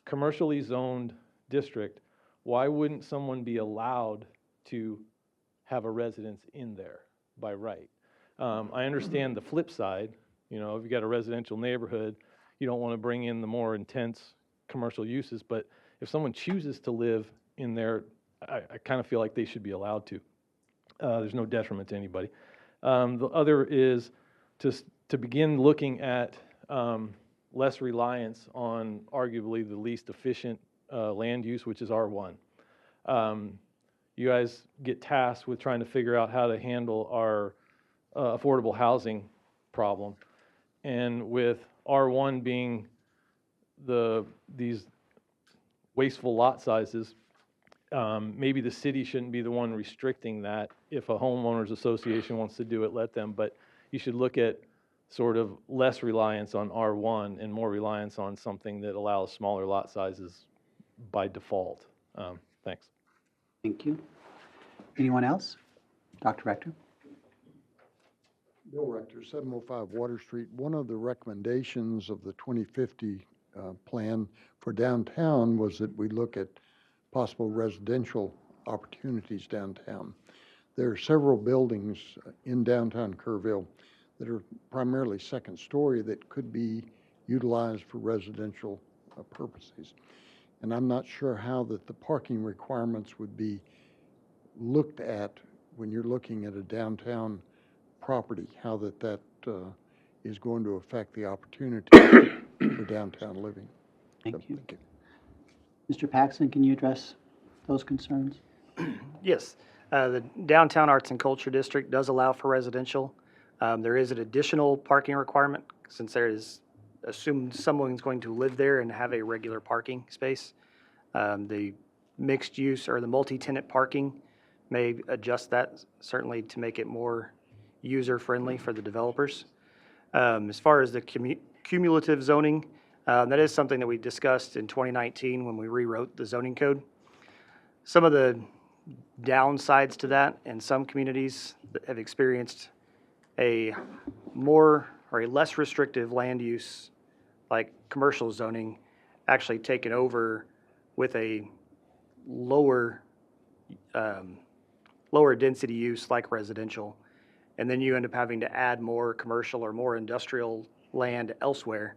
commercially zoned district, why wouldn't someone be allowed to have a residence in there by right? I understand the flip side. You know, if you got a residential neighborhood, you don't want to bring in the more intense commercial uses, but if someone chooses to live in there, I kind of feel like they should be allowed to. There's no detriment to anybody. The other is to begin looking at less reliance on arguably the least efficient land use, which is R1. You guys get tasked with trying to figure out how to handle our affordable housing problem. And with R1 being these wasteful lot sizes, maybe the city shouldn't be the one restricting that. If a homeowners association wants to do it, let them. But you should look at sort of less reliance on R1 and more reliance on something that allows smaller lot sizes by default. Thanks. Thank you. Anyone else? Dr. Rector? Bill Rector, 705 Water Street. One of the recommendations of the 2050 plan for downtown was that we look at possible residential opportunities downtown. There are several buildings in downtown Kerrville that are primarily second story that could be utilized for residential purposes. And I'm not sure how that the parking requirements would be looked at when you're looking at a downtown property, how that is going to affect the opportunity for downtown living. Thank you. Mr. Paxton, can you address those concerns? Yes, the Downtown Arts and Culture District does allow for residential. There is an additional parking requirement since there is assumed someone's going to live there and have a regular parking space. The mixed use or the multi-tenant parking may adjust that certainly to make it more user-friendly for the developers. As far as the cumulative zoning, that is something that we discussed in 2019 when we rewrote the zoning code. Some of the downsides to that in some communities that have experienced a more or a less restrictive land use like commercial zoning actually taken over with a lower density use like residential. And then you end up having to add more commercial or more industrial land elsewhere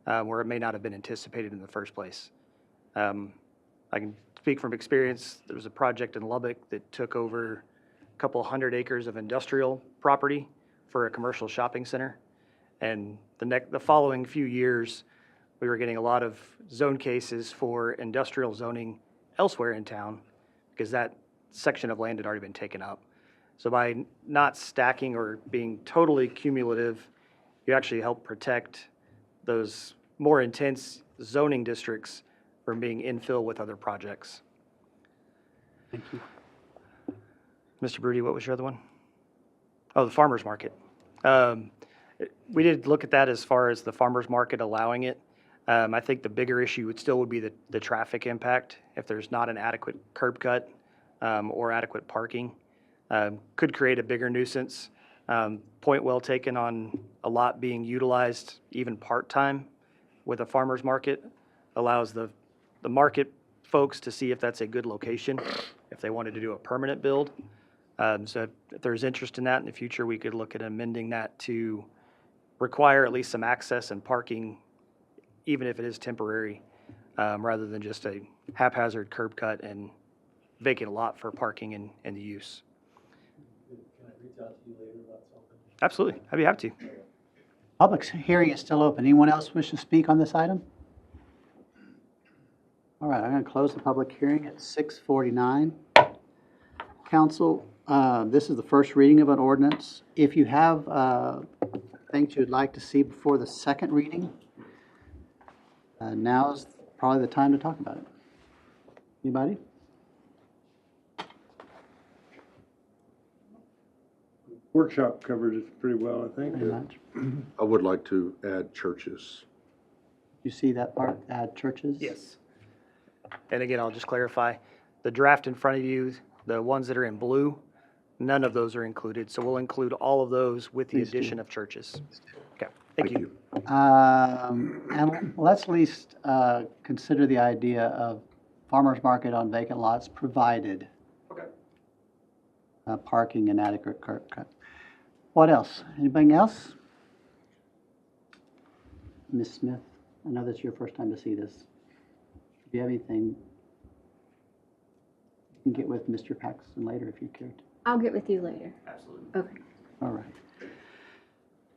where it may not have been anticipated in the first place. I can speak from experience. There was a project in Lubbock that took over a couple 100 acres of industrial property for a commercial shopping center. And the following few years, we were getting a lot of zone cases for industrial zoning elsewhere in town because that section of land had already been taken up. So by not stacking or being totally cumulative, you actually help protect those more intense zoning districts from being infill with other projects. Thank you. Mr. Broody, what was your other one? Oh, the farmer's market. We did look at that as far as the farmer's market allowing it. I think the bigger issue would be the traffic impact if there's not an adequate curb cut or adequate parking. Could create a bigger nuisance. Point well taken on a lot being utilized even part-time with a farmer's market allows the market folks to see if that's a good location, if they wanted to do a permanent build. So if there's interest in that in the future, we could look at amending that to require at least some access and parking, even if it is temporary, rather than just a haphazard curb cut and vacant lot for parking and the use. Can I reach out to you later about something? Absolutely, I'd be happy to. Public hearing is still open. Anyone else wish to speak on this item? All right, I'm going to close the public hearing at 6:49. Council, this is the first reading of an ordinance. If you have things you'd like to see before the second reading, now is probably the time to talk about it. Anybody? Workshop covered it pretty well, I think. Very much. I would like to add churches. You see that part, add churches? Yes. And again, I'll just clarify, the draft in front of you, the ones that are in blue, none of those are included. So we'll include all of those with the Please do. addition of churches. Okay, thank you. And let's at least consider the idea of farmer's market on vacant lots provided. Okay. Parking and adequate curb cut. What else? Anything else? Ms. Smith, I know that's your first time to see this. If you have anything, you can get with Mr. Paxton later if you care to. I'll get with you later. Absolutely. Okay. All right.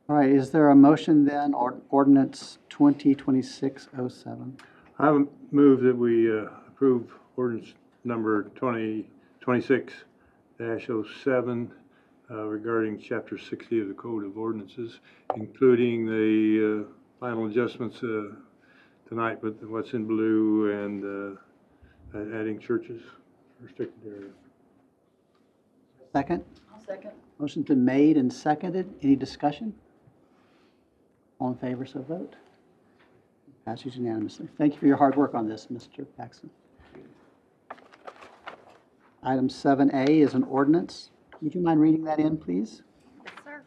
All right, is there a motion then, or ordinance 2026-07? I would move that we approve ordinance number 2026-07 regarding Chapter 60 of the Code of Ordinances, including the final adjustments tonight with what's in blue and adding churches, restricted area. Second? I'll second. Motion's been made and seconded. Any discussion? All in favor, so vote. Passes unanimously. Thank you for your hard work on this, Mr. Paxton. Item 7A is an ordinance. Would you mind reading that in, please? Yes, sir.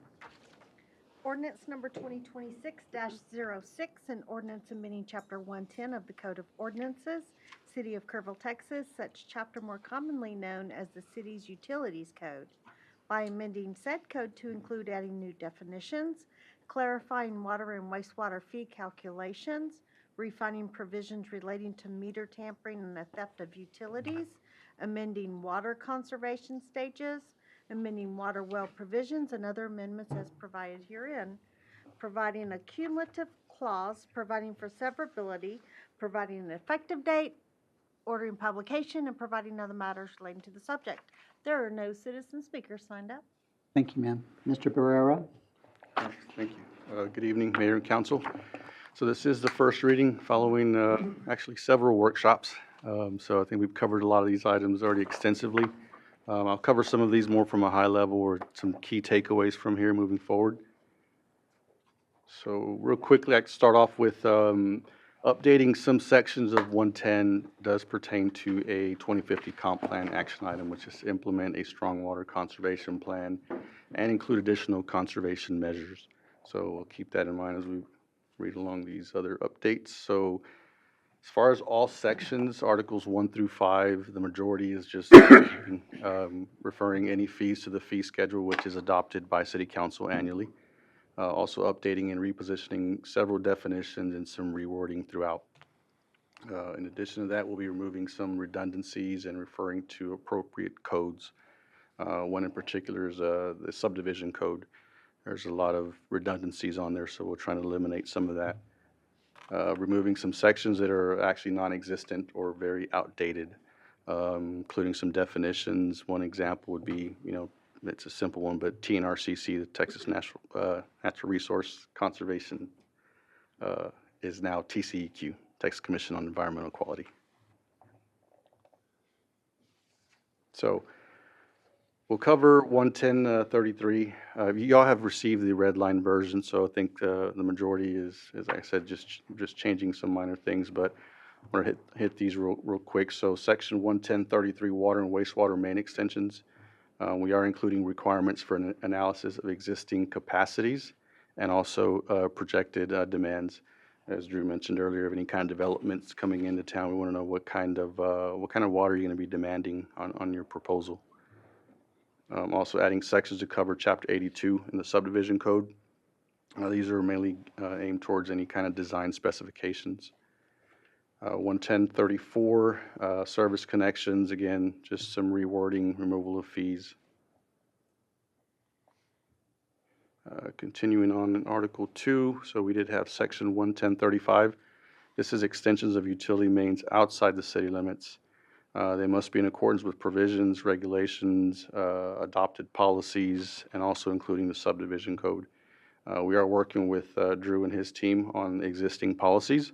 Ordinance number 2026-06, an ordinance amending Chapter 110 of the Code of Ordinances, City of Kerrville, Texas, such chapter more commonly known as the city's Utilities Code, by amending said code to include adding new definitions, clarifying water and wastewater fee calculations, refining provisions relating to meter tampering and the theft of utilities, amending water conservation stages, amending water well provisions, and other amendments as provided herein, providing a cumulative clause, providing for severability, providing an effective date, ordering publication, and providing other matters relating to the subject. There are no citizen speakers signed up. Thank you, ma'am. Mr. Barrera? Thank you. Good evening, Mayor and Council. So this is the first reading following actually several workshops. So I think we've covered a lot of these items already extensively. I'll cover some of these more from a high level or some key takeaways from here moving forward. So real quickly, I can start off with updating some sections of 110 does pertain to a 2050 comp plan action item, which is to implement a strong water conservation plan and include additional conservation measures. So we'll keep that in mind as we read along these other updates. So as far as all sections, Articles 1 through 5, the majority is just referring any fees to the fee schedule, which is adopted by City Council annually. Also updating and repositioning several definitions and some rewording throughout. In addition to that, we'll be removing some redundancies and referring to appropriate codes. One in particular is the subdivision code. There's a lot of redundancies on there, so we're trying to eliminate some of that. Removing some sections that are actually non-existent or very outdated, including some definitions. One example would be, it's a simple one, but TNRCC, the Texas Natural Resource Conservation, is now TCEQ, Texas Commission on Environmental Quality. So we'll cover 110.33. You all have received the red line version, so I think the majority is, as I said, just changing some minor things, but I'm going to hit these real quick. So section 110.33, water and wastewater main extensions. We are including requirements for an analysis of existing capacities and also projected demands. As Drew mentioned earlier, of any kind of developments coming into town, we want to know what kind of water you're going to be demanding on your proposal. Also adding sections to cover Chapter 82 in the subdivision code. These are mainly aimed towards any kind of design specifications. 110.34, service connections, again, just some rewording, removal of fees. Continuing on in Article 2, so we did have Section 11035. This is extensions of utility mains outside the city limits. They must be in accordance with provisions, regulations, adopted policies, and also including the subdivision code. We are working with Drew and his team on existing policies.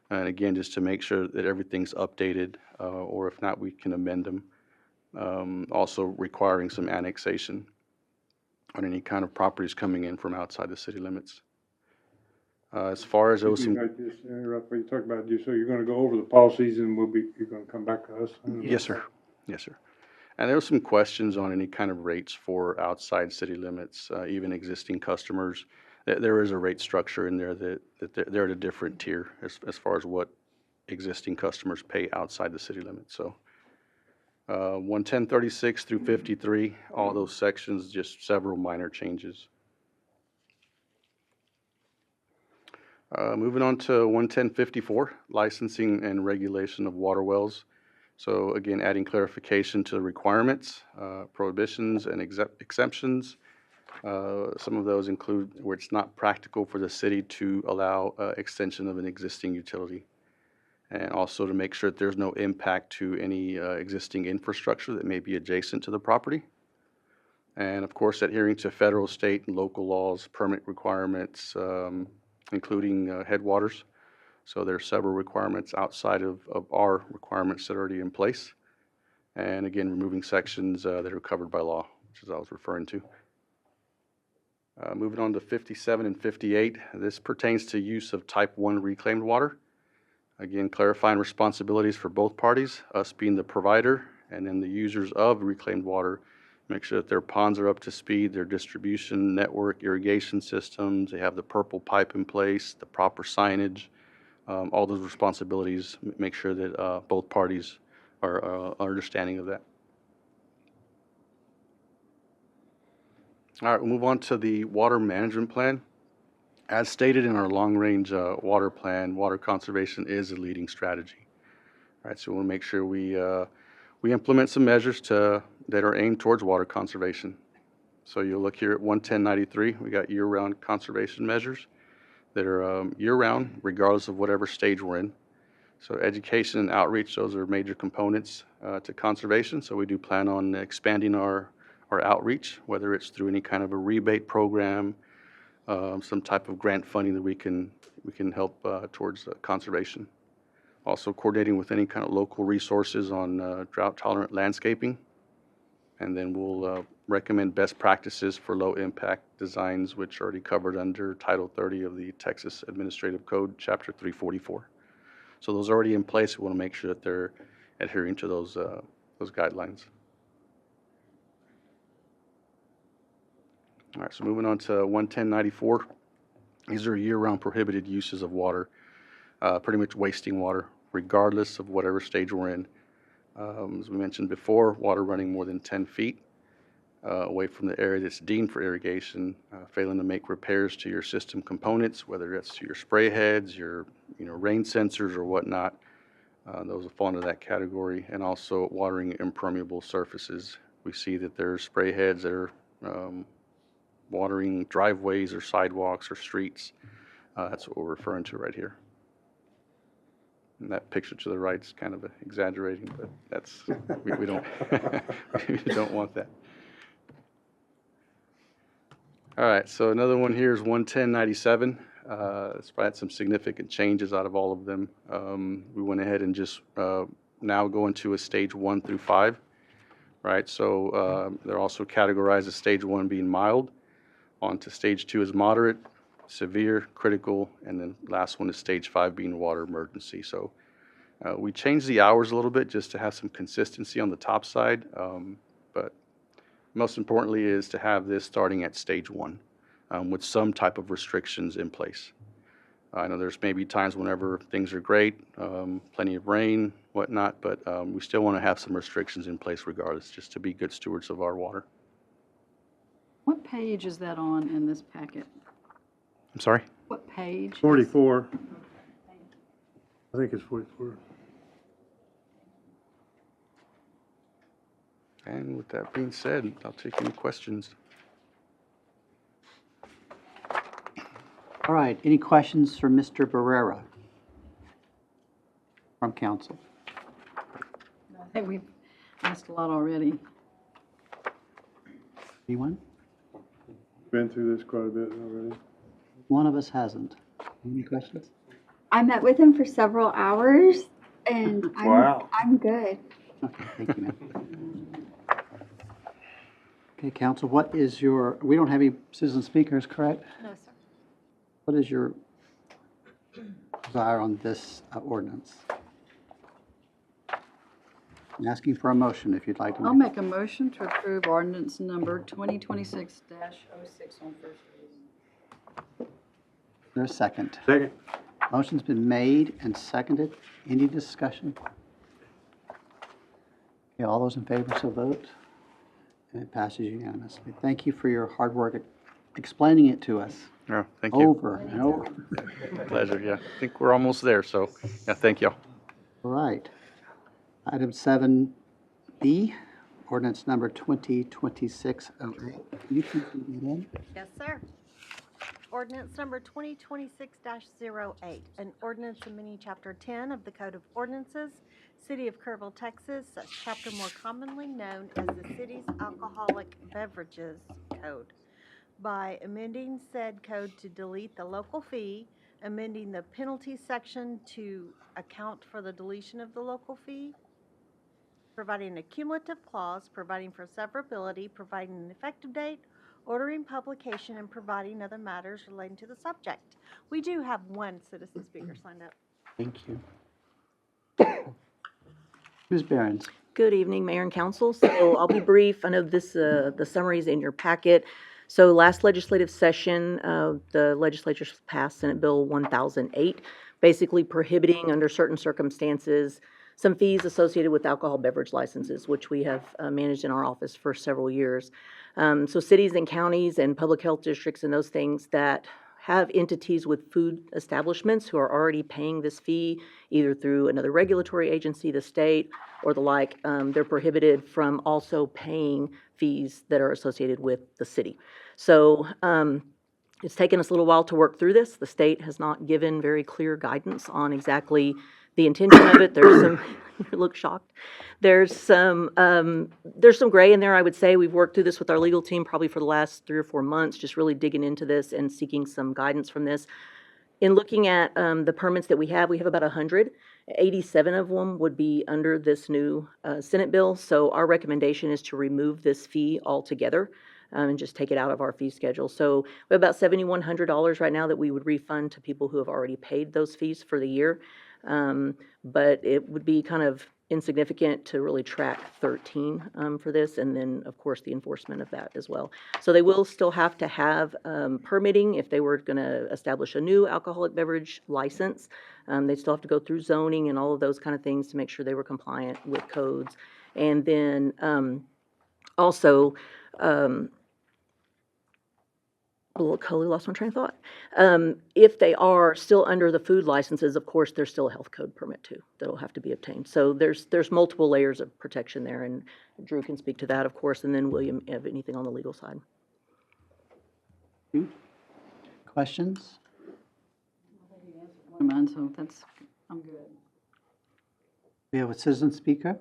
And again, just to make sure that everything's updated, or if not, we can amend them. Also requiring some annexation on any kind of properties coming in from outside the city limits. As far as those, I just interrupt, you talk about, so you're gonna go over the policies and you're gonna come back to us? yes, sir. Yes, sir. And there were some questions on any kind of rates for outside city limits, even existing customers. There is a rate structure in there that they're at a different tier as far as what existing customers pay outside the city limits. So 11036 through 53, all those sections, just several minor changes. Moving on to 11054, licensing and regulation of water wells. So again, adding clarification to the requirements, prohibitions, and exemptions. Some of those include where it's not practical for the city to allow extension of an existing utility. And also to make sure that there's no impact to any existing infrastructure that may be adjacent to the property. And of course, adhering to federal, state, and local laws, permit requirements, including headwaters. So there are several requirements outside of our requirements that are already in place. And again, removing sections that are covered by law, which is what I was referring to. Moving on to 57 and 58, this pertains to use of type 1 reclaimed water. Again, clarifying responsibilities for both parties, us being the provider and then the users of reclaimed water. Make sure that their ponds are up to speed, their distribution network, irrigation systems, they have the purple pipe in place, the proper signage, all those responsibilities, make sure that both parties are understanding of that. All right, we'll move on to the water management plan. As stated in our long-range water plan, water conservation is a leading strategy. All right, so we want to make sure we implement some measures that are aimed towards water conservation. So you'll look here at 11093, we got year-round conservation measures that are year-round, regardless of whatever stage we're in. So education and outreach, those are major components to conservation. So we do plan on expanding our outreach, whether it's through any kind of a rebate program, some type of grant funding that we can help towards conservation. Also coordinating with any kind of local resources on drought-tolerant landscaping. And then we'll recommend best practices for low-impact designs, which are already covered under Title 30 of the Texas Administrative Code, Chapter 344. So those are already in place. We want to make sure that they're adhering to those guidelines. All right, so moving on to 11094. These are year-round prohibited uses of water, pretty much wasting water, regardless of whatever stage we're in. As we mentioned before, water running more than 10 feet away from the area that's deemed for irrigation, failing to make repairs to your system components, whether it's to your spray heads, your rain sensors or whatnot. Those will fall into that category. And also watering impermeable surfaces. We see that there's spray heads that are watering driveways or sidewalks or streets. That's what we're referring to right here. And that picture to the right is kind of exaggerating, but that's, we don't, we don't want that. All right, so another one here is 11097. It's had some significant changes out of all of them. We went ahead and just now go into a stage 1 through 5, right? So they're also categorized as stage 1 being mild, on to stage 2 is moderate, severe, critical, and then last one is stage 5 being water emergency. So we changed the hours a little bit just to have some consistency on the top side, but most importantly is to have this starting at stage 1 with some type of restrictions in place. I know there's maybe times whenever things are great, plenty of rain, whatnot, but we still want to have some restrictions in place regardless, just to be good stewards of our water. What page is that on in this packet? I'm sorry? What page? 44. I think it's 44. And with that being said, I'll take any questions. All right, any questions for Mr. Barrera from council? I think we've asked a lot already. Anyone? Been through this quite a bit already. One of us hasn't. Any questions? I met with him for several hours and Wow. I'm good. Okay, thank you, ma'am. Okay, council, what is your, we don't have any citizen speakers, correct? No, sir. What is your desire on this ordinance? I'm asking for a motion if you'd like to. I'll make a motion to approve ordinance number 2026-06 on first reading. Is there a second? Second. Motion's been made and seconded. Any discussion? Okay, all those in favor, so vote. And it passes unanimously. Thank you for your hard work at explaining it to us Yeah, thank you. over and over. Pleasure, yeah. I think we're almost there, so, yeah, thank you. All right. Item 7B, ordinance number 2026-08. You can put it in. Yes, sir. Ordinance number 2026-08, an ordinance amending Chapter 10 of the Code of Ordinances, City of Kerrville, Texas, such chapter more commonly known as the city's Alcoholic Beverages Code, by amending said code to delete the local fee, amending the penalty section to account for the deletion of the local fee, providing a cumulative clause, providing for severability, providing an effective date, ordering publication, and providing other matters relating to the subject. We do have one citizen speaker signed up. Thank you. Ms. Behrens? Good evening, Mayor and Council. So I'll be brief. I know this, the summary is in your packet. So last legislative session, the legislature passed Senate Bill 1008, basically prohibiting under certain circumstances some fees associated with alcohol beverage licenses, which we have managed in our office for several years. So cities and counties and public health districts and those things that have entities with food establishments who are already paying this fee, either through another regulatory agency, the state, or the like, they're prohibited from also paying fees that are associated with the city. So it's taken us a little while to work through this. The state has not given very clear guidance on exactly the intention of it. There's some, you look shocked. There's some gray in there, I would say. We've worked through this with our legal team probably for the last 3 or 4 months, just really digging into this and seeking some guidance from this. In looking at the permits that we have about 100. 87 of them would be under this new Senate bill. So our recommendation is to remove this fee altogether and just take it out of our fee schedule. So we have about $7,100 right now that we would refund to people who have already paid those fees for the year. But it would be kind of insignificant to really track 13 for this, and then, of course, the enforcement of that as well. So they will still have to have permitting if they were going to establish a new alcoholic beverage license. They'd still have to go through zoning and all of those kind of things to make sure they were compliant with codes. And then also, totally lost my train of thought. If they are still under the food licenses, of course, there's still a health code permit too that'll have to be obtained. So there's multiple layers of protection there, and Drew can speak to that, of course, and then William, have anything on the legal side. Questions? Mine, so that's, I'm good. We have a citizen speaker.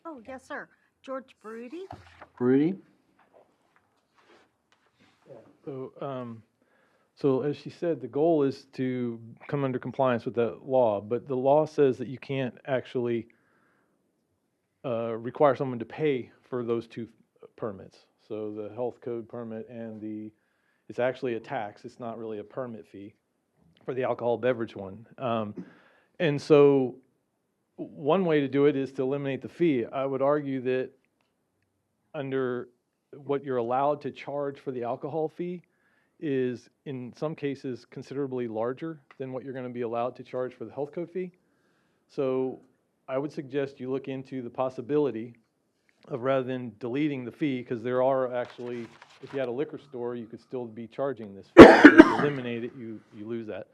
Oh, yes, sir. George Broody. Rudy? So as she said, the goal is to come under compliance with that law, but the law says that you can't actually require someone to pay for those 2 permits. So the health code permit and it's actually a tax, it's not really a permit fee for the alcohol beverage one. And so one way to do it is to eliminate the fee. I would argue that under what you're allowed to charge for the alcohol fee is in some cases considerably larger than what you're going to be allowed to charge for the health code fee. So I would suggest you look into the possibility of, rather than deleting the fee, because there are actually, if you had a liquor store, you could still be charging this fee. If you eliminate it, you lose that.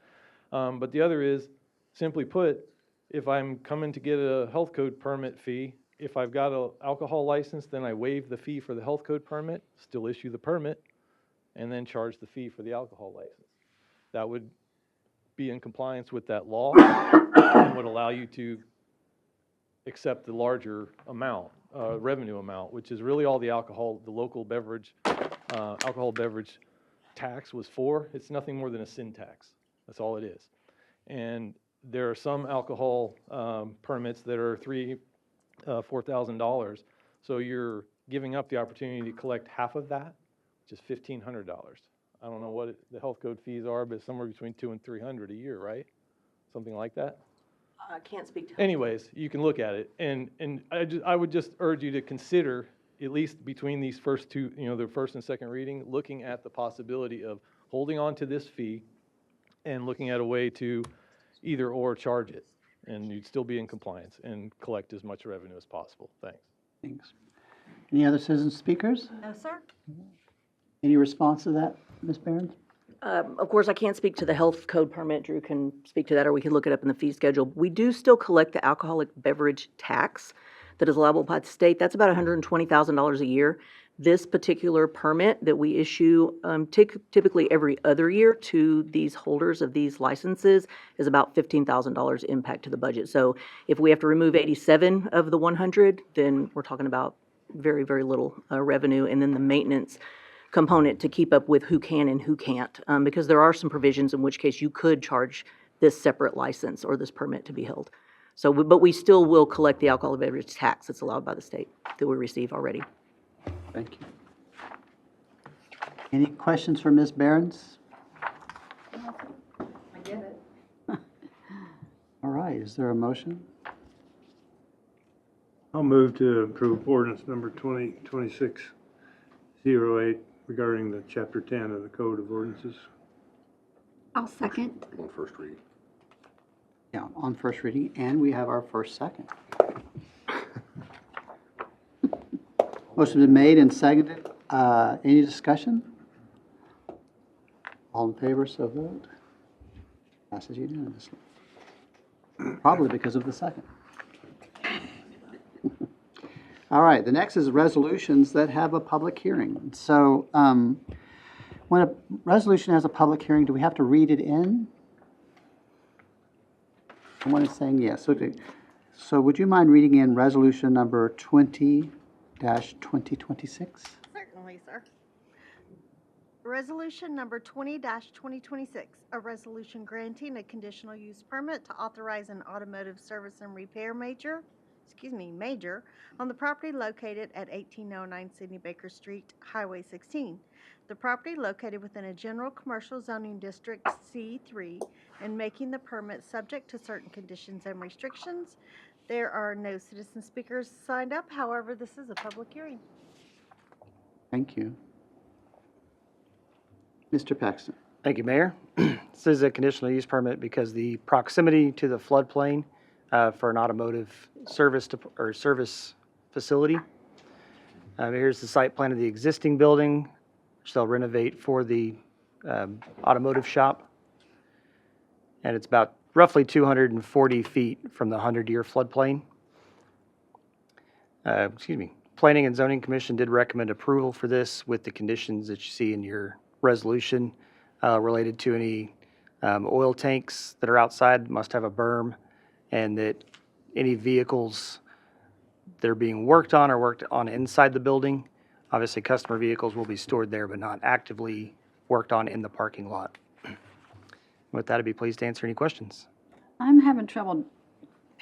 But the other is, simply put, if I'm coming to get a health code permit fee, if I've got an alcohol license, then I waive the fee for the health code permit, still issue the permit, and then charge the fee for the alcohol license. that would be in compliance with that law and would allow you to accept the larger amount, revenue amount, which is really all the alcohol, the local beverage, alcohol beverage tax was for. It's nothing more than a sin tax. That's all it is. And there are some alcohol permits that are $4,000. So you're giving up the opportunity to collect half of that, which is $1,500. I don't know what the health code fees are, but it's somewhere between $200 and $300 a year, right? Something like that. I can't speak to. Anyways, you can look at it, and I would just urge you to consider, at least between these first two, the first and second reading, looking at the possibility of holding on to this fee and looking at a way to either or charge it, and you'd still be in compliance and collect as much revenue as possible. Thanks. Thanks. Any other citizen speakers? No, sir. Any response to that, Ms. Behrens? Of course, I can't speak to the health code permit. Drew can speak to that, or we can look it up in the fee schedule. We do still collect the alcoholic beverage tax that is allowable by the state. That's about $120,000 a year. This particular permit that we issue typically every other year to these holders of these licenses is about $15,000 impact to the budget. So if we have to remove 87 of the 100, then we're talking about very, very little revenue. And then the maintenance component to keep up with who can and who can't, because there are some provisions in which case you could charge this separate license or this permit to be held. So, but we still will collect the alcohol beverage tax that's allowed by the state that we receive already. Thank you. Any questions for Ms. Behrens? I get it. All right, is there a motion? I'll move to approve ordinance number 2026-08 regarding the chapter 10 of the Code of Ordinances. I'll second. On first reading. Yeah, on first reading, and we have our first second. Motion been made and seconded. Any discussion? All in favor, so vote. Passes unanimously. Probably because of the second. All right, the next is resolutions that have a public hearing. So when a resolution has a public hearing, do we have to read it in? Someone is saying yes. Okay. So would you mind reading in resolution number 20-2026? Certainly, sir. Resolution number 20-2026, a resolution granting a conditional use permit to authorize an automotive service and repair major on the property located at 1809 Sidney Baker Street, Highway 16. The property located within a general commercial zoning district C3 and making the permit subject to certain conditions and restrictions. There are no citizen speakers signed up. However, this is a public hearing. Thank you. Mr. Paxton. Thank you, Mayor. This is a conditional use permit because the proximity to the floodplain for an automotive service facility. Here's the site plan of the existing building, which they'll renovate for the automotive shop. And it's about roughly 240 feet from the 100-year floodplain. Planning and Zoning Commission did recommend approval for this with the conditions that you see in your resolution related to any oil tanks that are outside must have a berm, and that any vehicles that are being worked on inside the building. Obviously, customer vehicles will be stored there, but not actively worked on in the parking lot. With that, I'd be pleased to answer any questions. I'm having trouble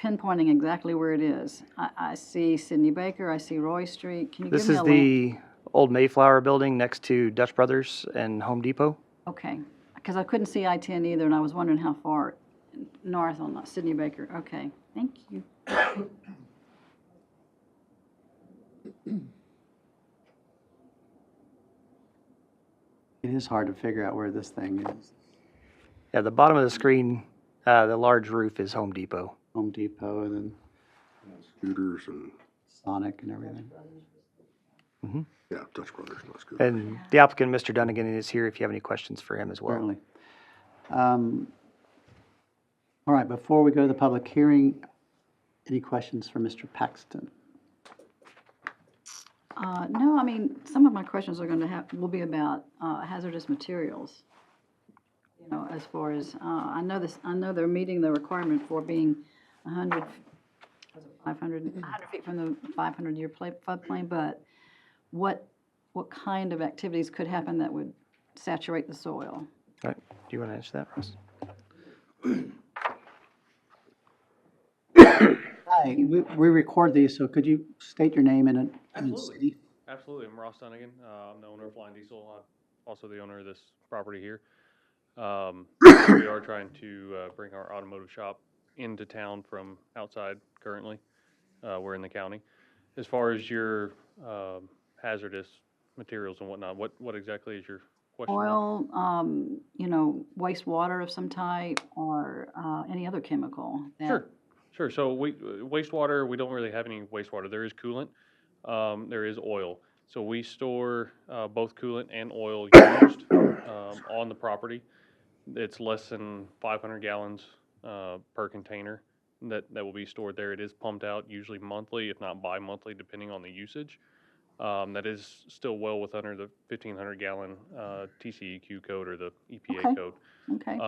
pinpointing exactly where it is. I see Sidney Baker, I see Roy Street. Can you This give me is a link? the old Mayflower building next to Dutch Brothers and Home Depot. Okay, because I couldn't see I-10 either, and I was wondering how far north on Sidney Baker. Okay, thank you. It is hard to figure out where this thing is. Yeah, the bottom of the screen, the large roof is Home Depot. Home Depot and then Scooters and, Sonic and everything. yeah, Dutch Brothers, not Scooters. And the applicant, Mr. Dunnigan, is here if you have any questions for him as well. Certainly. All right, before we go to the public hearing, any questions for Mr. Paxton? No, I mean, some of my questions will be about hazardous materials. you know, as far as, I know they're meeting the requirement for being 100, was it 500 feet from the 500-year floodplain, but what kind of activities could happen that would saturate the soil? All right, do you want to answer that, Ross? Hi, we record these, so could you state your name and city? Absolutely. I'm Ross Dunnigan. I'm the owner of Flying Diesel. I'm also the owner of this property here. We are trying to bring our automotive shop into town from outside currently. We're in the county. As far as your hazardous materials and whatnot, what exactly is your question? Oil, you know, wastewater of some type, or any other chemical? Sure. So wastewater, we don't really have any wastewater. There is coolant. There is oil. So we store both coolant and oil used on the property. It's less than 500 gallons per container that will be stored there. It is pumped out usually monthly, if not bi-monthly, depending on the usage. That is still well within the 1,500 gallon TCEQ code or the EPA code. Okay.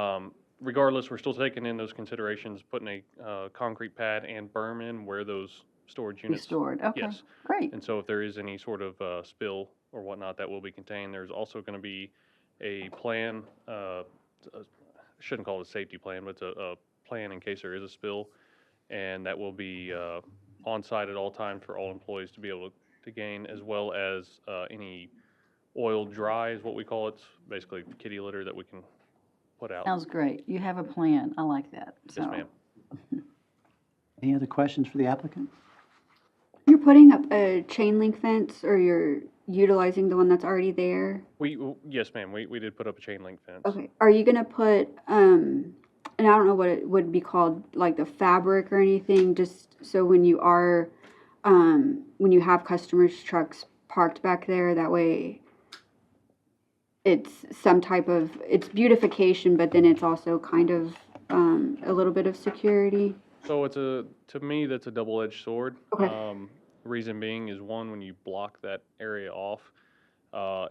Regardless, we're still taking in those considerations, putting a concrete pad and berm in where those storage Be units. stored, okay, Yes. great. And so if there is any sort of spill or whatnot, that will be contained. There's also going to be a plan, shouldn't call it a safety plan, but it's a plan in case there is a spill. And that will be on site at all times for all employees to be able to gain, as well as any oil dry is what we call it. It's basically kitty litter that we can put out. Sounds great. You have a plan. I like that. Yes, ma'am. Any other questions for the applicant? You're putting up a chain link fence, or you're utilizing the one that's already there? Yes, ma'am. We did put up a chain link fence. Okay, are you gonna put, and I don't know what it would be called, like the fabric or anything, just so when you are, when you have customers' trucks parked back there, that way it's some type of, it's beautification, but then it's also kind of, a little bit of security? So to me, that's a double-edged sword. Okay. Reason being is, one, when you block that area off,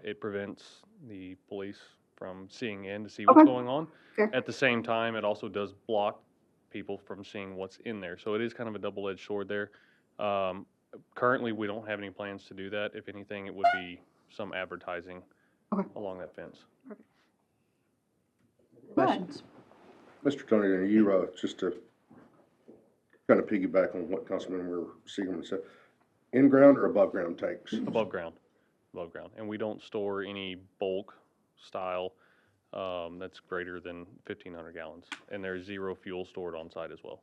it prevents the police from seeing in to see what's going on. Sure. At the same time, it also does block people from seeing what's in there. So it is kind of a double-edged sword there. Currently, we don't have any plans to do that. If anything, it would be some advertising along that fence. Questions? Mr. Tony, you, just to kind of piggyback on what Councilmember Seagram said, in-ground or above-ground tanks? Above ground. And we don't store any bulk style that's greater than 1,500 gallons. And there's zero fuel stored on site as well.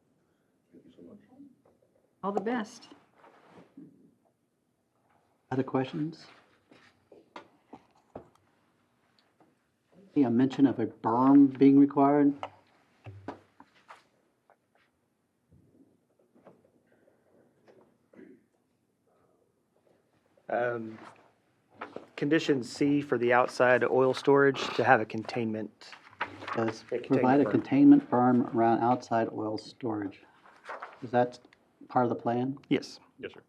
Thank you so much. All the best. Other questions? A mention of a berm being required? Condition C for the outside oil storage to have a containment. Does A containment provide a berm. containment berm around outside oil storage. Is that part of the plan? Yes. Yes, sir.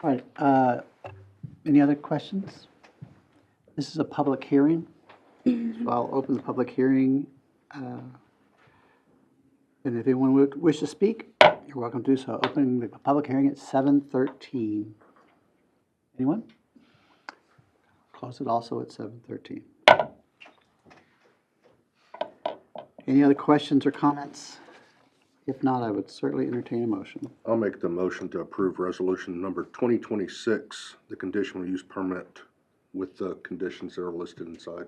All right, any other questions? This is a public hearing, so I'll open the public hearing. And if anyone would wish to speak, you're welcome to do so. Opening the public hearing at 7:13. Anyone? Close it also at 7:13. Any other questions or comments? If not, I would certainly entertain a motion. I'll make the motion to approve resolution number 2026, the conditional use permit with the conditions that are listed inside.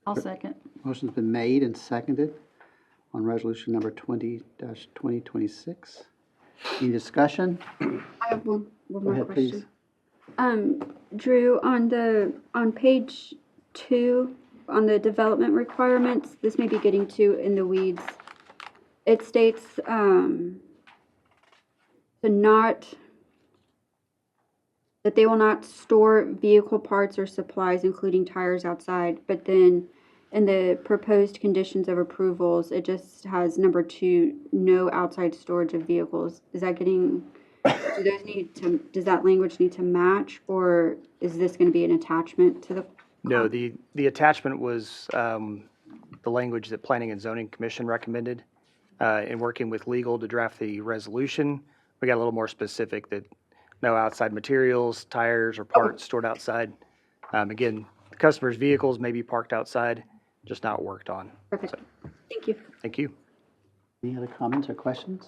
I'll second. Motion's been made and seconded on resolution number 20-2026. Any discussion? I have one Go more ahead, please. question. Drew, on page 2, on the development requirements, this may be getting too in the weeds. It states, that they will not store vehicle parts or supplies, including tires, outside, but then in the proposed conditions of approvals, it just has number 2, no outside storage of vehicles. Is that getting, does that language need to match, or is this gonna be an attachment to the No, the attachment was the language that Planning and Zoning Commission recommended. In working with legal to draft the resolution, we got a little more specific that no outside materials, tires, or parts stored outside. Again, the customer's vehicles may be parked outside, just not worked on. Perfect. Thank you. Thank you. Any other comments or questions?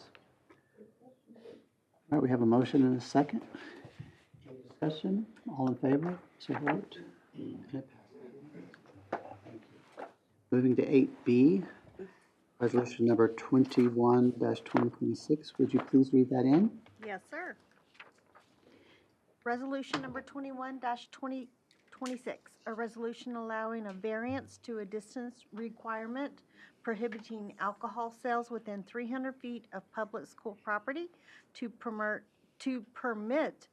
All right, we have a motion and a second. Any discussion? All in favor, so vote. And it passes. Moving to 8B, resolution number 21-2026. Would you please read that in? Yes, sir. Resolution number 21-2026, a resolution allowing a variance to a distance requirement prohibiting alcohol sales within 300 feet of public school property to permit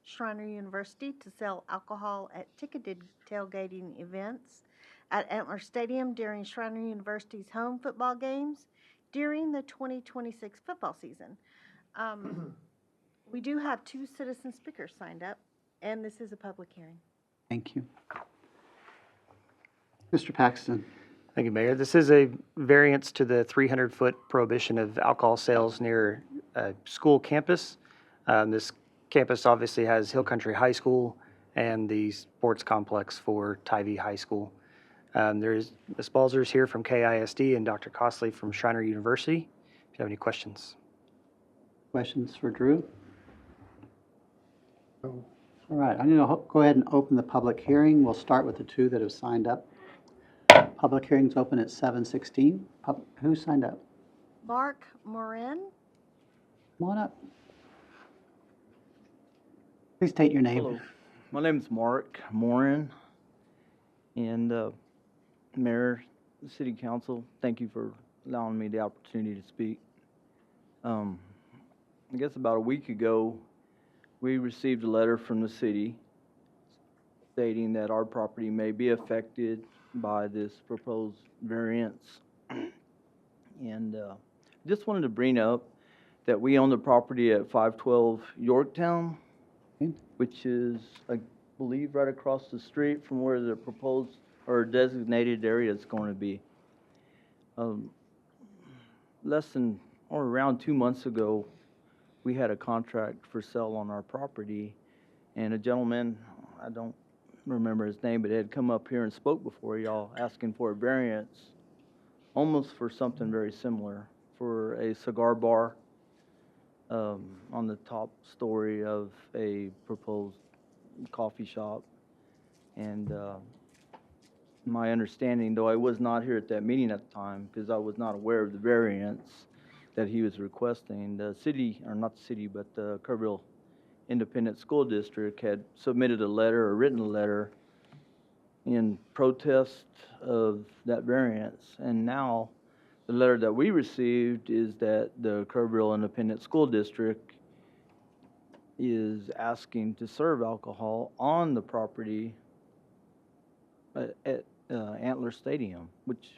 Shriner University to sell alcohol at ticketed tailgating events at Antler Stadium during Shriner University's home football games during the 2026 football season. We do have 2 citizen speakers signed up, and this is a public hearing. Thank you. Mr. Paxton. Thank you, Mayor. This is a variance to the 300-foot prohibition of alcohol sales near a school campus. This campus obviously has Hill Country High School and the sports complex for Tybee High School. There's Ms. Balzer's here from KISD and Dr. Costley from Shriner University. If you have any questions. Questions for Drew? All right, I'm going to go ahead and open the public hearing. We'll start with the 2 that have signed up. Public hearing's open at 7:16. Who signed up? Mark Morin. Come on up. Please state your name. Hello, my name is Mark Morin, and Mayor, City Council, thank you for allowing me the opportunity to speak. I guess about a week ago, we received a letter from the city stating that our property may be affected by this proposed variance. And just wanted to bring up that we own the property at 512 Yorktown, which is, I believe, right across the street from where the proposed or designated area is going to be. Less than or around 2 months ago, we had a contract for sale on our property, and a gentleman, I don't remember his name, but had come up here and spoke before y'all asking for a variance, almost for something very similar, for a cigar bar on the top story of a proposed coffee shop. And my understanding, though I was not here at that meeting at the time, because I was not aware of the variance that he was requesting, the city, or not the city, but the Kerrville Independent School District had submitted a letter, a written letter, in protest of that variance. And now, the letter that we received is that the Kerrville Independent School District is asking to serve alcohol on the property at Antler Stadium, which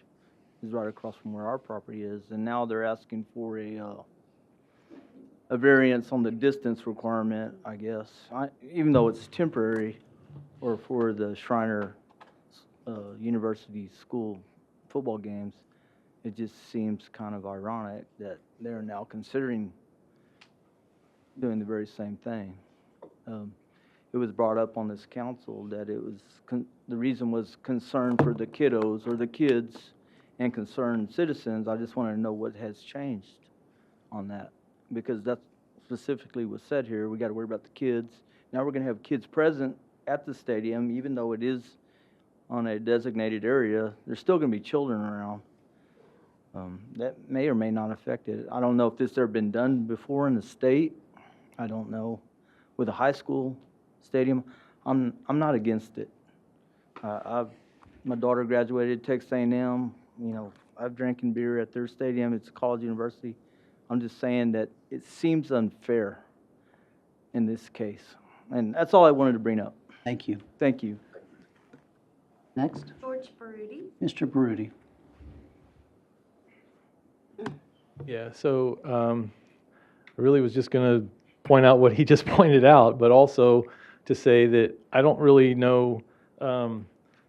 is right across from where our property is. And now they're asking for a variance on the distance requirement, I guess, even though it's temporary, or for the Shriner University school football games. It just seems kind of ironic that they're now considering doing the very same thing. It was brought up on this council that it was, the reason was concern for the kiddos or the kids and concerned citizens. I just wanted to know what has changed on that, because that's specifically was said here. We got to worry about the kids. Now we're going to have kids present at the stadium, even though it is on a designated area. There's still going to be children around. That may or may not affect it. I don't know if this ever been done before in the state. I don't know. With a high school stadium, I'm not against it. My daughter graduated Texas A&M. You know, I've drinking beer at their stadium. It's a college university. I'm just saying that it seems unfair in this case. And that's all I wanted to bring up. Thank you. Thank you. Next, George Baruti. Mr. Baruti. Yeah, so I really was just going to point out what he just pointed out, but also to say that I don't really know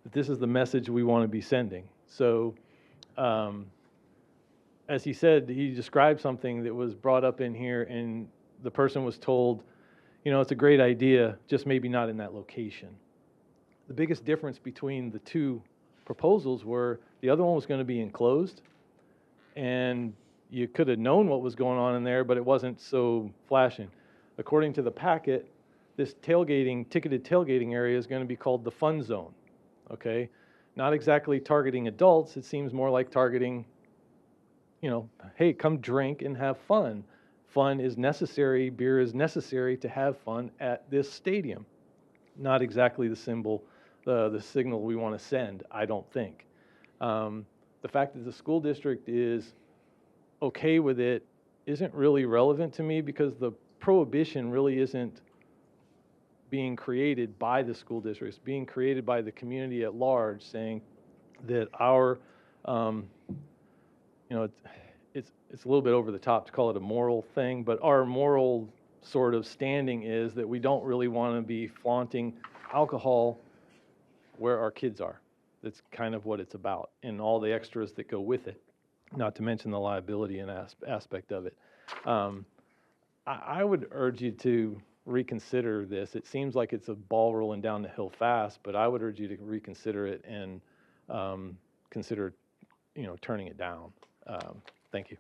that this is the message we want to be sending. So, as he said, he described something that was brought up in here, and the person was told, you know, it's a great idea, just maybe not in that location. The biggest difference between the two proposals were the other one was going to be enclosed, and you could have known what was going on in there, but it wasn't so flashing. According to the packet, this ticketed tailgating area is going to be called the fun zone, okay? Not exactly targeting adults, it seems more like targeting, you know, hey, come drink and have fun. Fun is necessary, beer is necessary to have fun at this stadium. Not exactly the signal we want to send, I don't think. The fact that the school district is okay with it isn't really relevant to me, because the prohibition really isn't being created by the school district. It's being created by the community at large, saying that our, you know, it's a little bit over the top to call it a moral thing, but our moral sort of standing is that we don't really want to be flaunting alcohol where our kids are. That's kind of what it's about, and all the extras that go with it, not to mention the liability and aspect of it. I would urge you to reconsider this. It seems like it's a ball rolling down the hill fast, but I would urge you to reconsider it and consider, you know, turning it down. Thank you.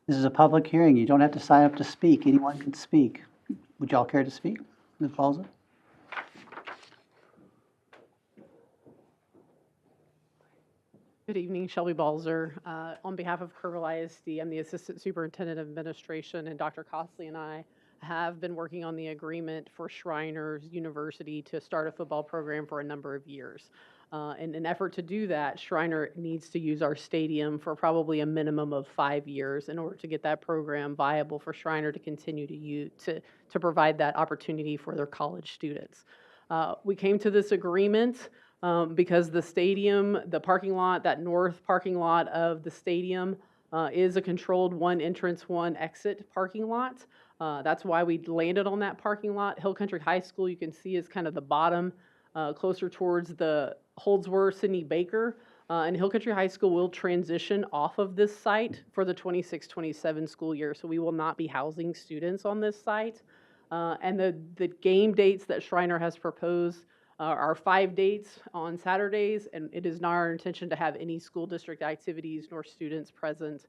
This is a public hearing. You don't have to sign up to speak. Anyone can speak. Would y'all care to speak, Ms. Balzer? Good evening, Shelby Balzer. On behalf of Kerrville ISD, I'm the Assistant Superintendent of Administration, and Dr. Costley and I have been working on the agreement for Shriners University to start a football program for a number of years. In an effort to do that, Shriner needs to use our stadium for probably a minimum of 5 years in order to get that program viable for Shriner to continue to provide that opportunity for their college students. We came to this agreement because the stadium, the parking lot, that north parking lot of the stadium is a controlled one entrance, one exit parking lot. That's why we landed on that parking lot. Hill Country High School, you can see, is kind of the bottom, closer towards the Holdsworth, Sidney Baker. And Hill Country High School will transition off of this site for the 26-27 school year. So we will not be housing students on this site. And the game dates that Shriner has proposed are 5 dates on Saturdays, and it is not our intention to have any school district activities nor students present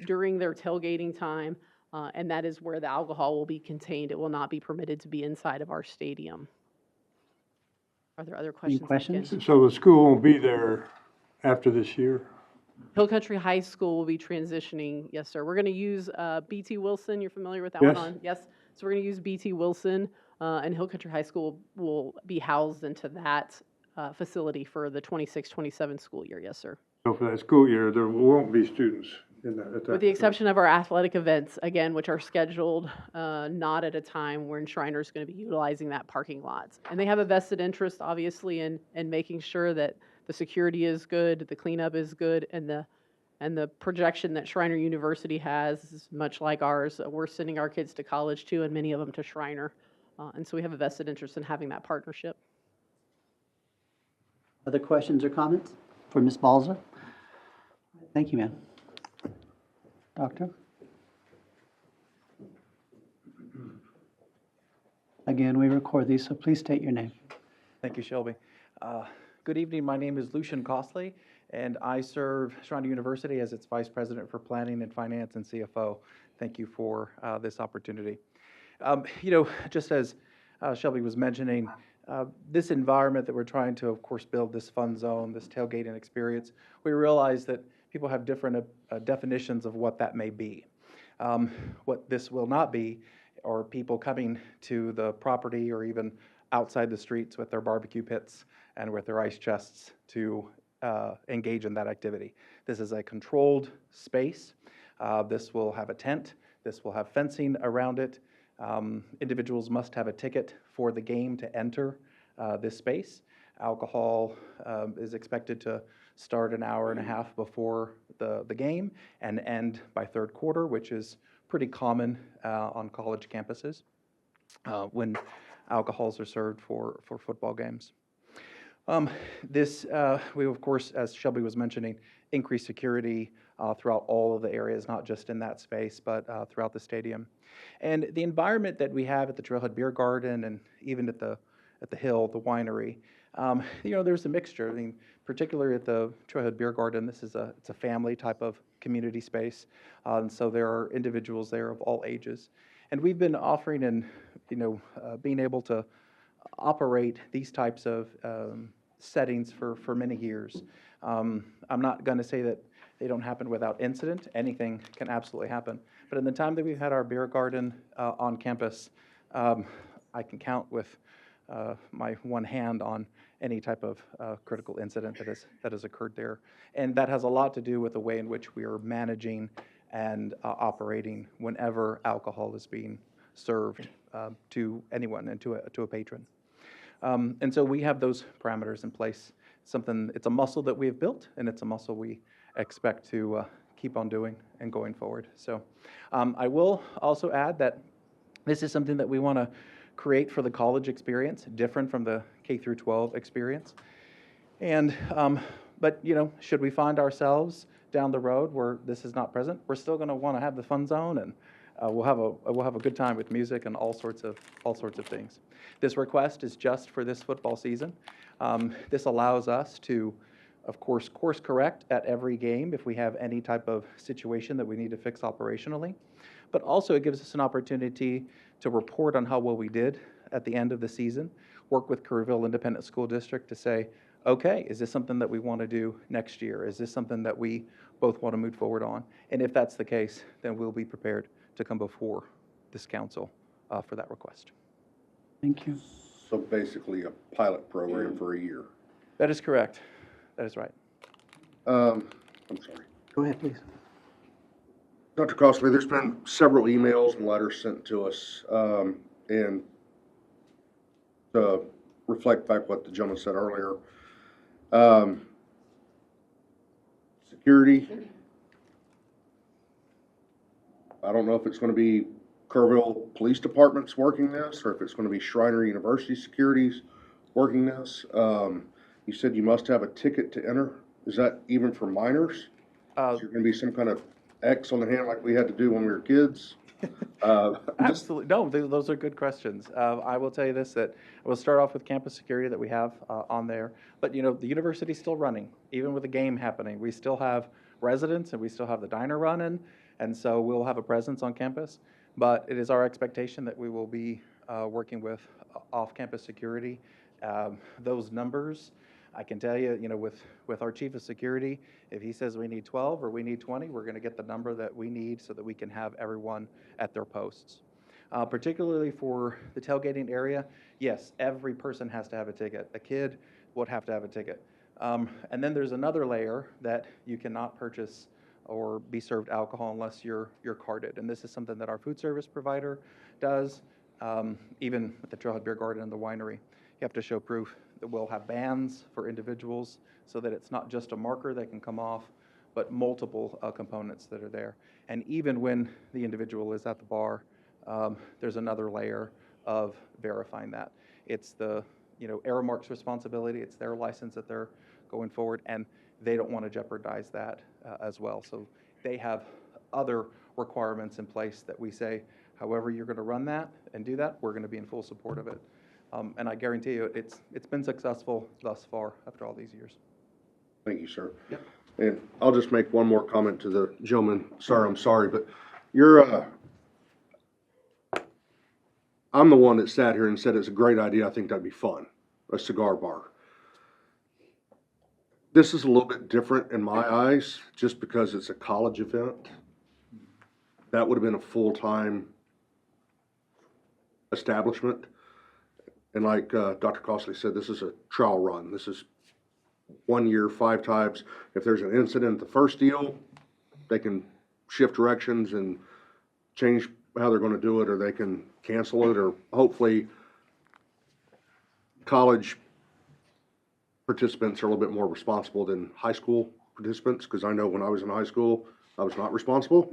during their tailgating time, and that is where the alcohol will be contained. It will not be permitted to be inside of our stadium. Are there other questions? Any questions? So the school won't be there after this year? Hill Country High School will be transitioning, yes, sir. We're going to use BT Wilson. You're familiar with that Yes. one? Yes. So we're going to use BT Wilson, and Hill Country High School will be housed into that facility for the 26-27 school year, yes, sir. So for that school year, there won't be students in that, at that. With the exception of our athletic events, again, which are scheduled not at a time when Shriner is going to be utilizing that parking lot. And they have a vested interest, obviously, in making sure that the security is good, the cleanup is good, and the projection that Shriner University has is much like ours. We're sending our kids to college too, and many of them to Shriner. And so we have a vested interest in having that partnership. Other questions or comments for Ms. Balzer? Thank you, ma'am. Doctor? Again, we record these, so please state your name. Thank you, Shelby. Good evening. My name is Lucian Costley, and I serve Shriner University as its Vice President for Planning and Finance and CFO. Thank you for this opportunity. You know, just as Shelby was mentioning, this environment that we're trying to, of course, build, this fun zone, this tailgating experience, we realize that people have different definitions of what that may be. What this will not be are people coming to the property or even outside the streets with their barbecue pits and with their ice chests to engage in that activity. This is a controlled space. This will have a tent. This will have fencing around it. Individuals must have a ticket for the game to enter this space. Alcohol is expected to start an hour and a half before the game and end by third quarter, which is pretty common on college campuses when alcohols are served for football games. We of course, as Shelby was mentioning, increase security throughout all of the areas, not just in that space, but throughout the stadium. And the environment that we have at the Trailhead Beer Garden and even at the Hill, the winery, there's a mixture. I mean, particularly at the Trailhead Beer Garden, it's a family type of community space, and so there are individuals there of all ages. And we've been offering and being able to operate these types of settings for many years. I'm not going to say that they don't happen without incident. Anything can absolutely happen. But in the time that we've had our beer garden on campus, I can count with my one hand on any type of critical incident that has occurred there. And that has a lot to do with the way in which we are managing and operating whenever alcohol is being served to anyone and to a patron. And so we have those parameters in place. It's a muscle that we have built, and it's a muscle we expect to keep on doing and going forward. So I will also add that this is something that we want to create for the college experience, different from the K through 12 experience. And but should we find ourselves down the road where this is not present, we're still going to want to have the fun zone, and we'll have a good time with music and all sorts of things. This request is just for this football season. This allows us to, of course, course correct at every game if we have any type of situation that we need to fix operationally. But also it gives us an opportunity to report on how well we did at the end of the season, work with Kerrville Independent School District to say, okay, is this something that we want to do next year? Is this something that we both want to move forward on? And if that's the case, then we'll be prepared to come before this council for that request. Thank you. So basically a pilot program for a year. That is correct. That is right. I'm sorry. Go ahead, please. Dr. Costley, there's been several emails and letters sent to us, and to reflect back what the gentleman said earlier, security, I don't know if it's going to be Kerrville Police Department's working this, or if it's going to be Schreiner University Security's working this. You said you must have a ticket to enter. Is that even for minors? Is there going to be some kind of X on the hand like we had to do when we were kids? Absolutely. No, those are good questions. I will tell you this, that we'll start off with campus security that we have on there. But, the university's still running, even with a game happening. We still have residents and we still have the diner running, and so we'll have a presence on campus. But it is our expectation that we will be working with off-campus security. Those numbers, I can tell you, with our chief of security, if he says we need 12 or we need 20, we're going to get the number that we need so that we can have everyone at their posts. Particularly for the tailgating area, yes, every person has to have a ticket. A kid would have to have a ticket. And then there's another layer that you cannot purchase or be served alcohol unless you're carded. And this is something that our food service provider does, even at the Trailhead Beer Garden and the winery. You have to show proof that we'll have bands for individuals so that it's not just a marker that can come off, but multiple components that are there. And even when the individual is at the bar, there's another layer of verifying that. It's the Aramark's responsibility. It's their license that they're going forward, and they don't want to jeopardize that as well. So they have other requirements in place that we say, however you're going to run that and do that, we're going to be in full support of it. And I guarantee you, it's been successful thus far after all these years. Thank you, sir. Yep. And I'll just make one more comment to the gentleman. Sir, I'm sorry, but I'm the one that sat here and said it's a great idea. I think that'd be fun, a cigar bar. This is a little bit different in my eyes, just because it's a college event. That would have been a full-time establishment. And like Dr. Costley said, this is a trial run. This is 1 year, 5 times. If there's an incident at the first deal, they can shift directions and change how they're going to do it, or they can cancel it, or hopefully college participants are a little bit more responsible than high school participants, because I know when I was in high school, I was not responsible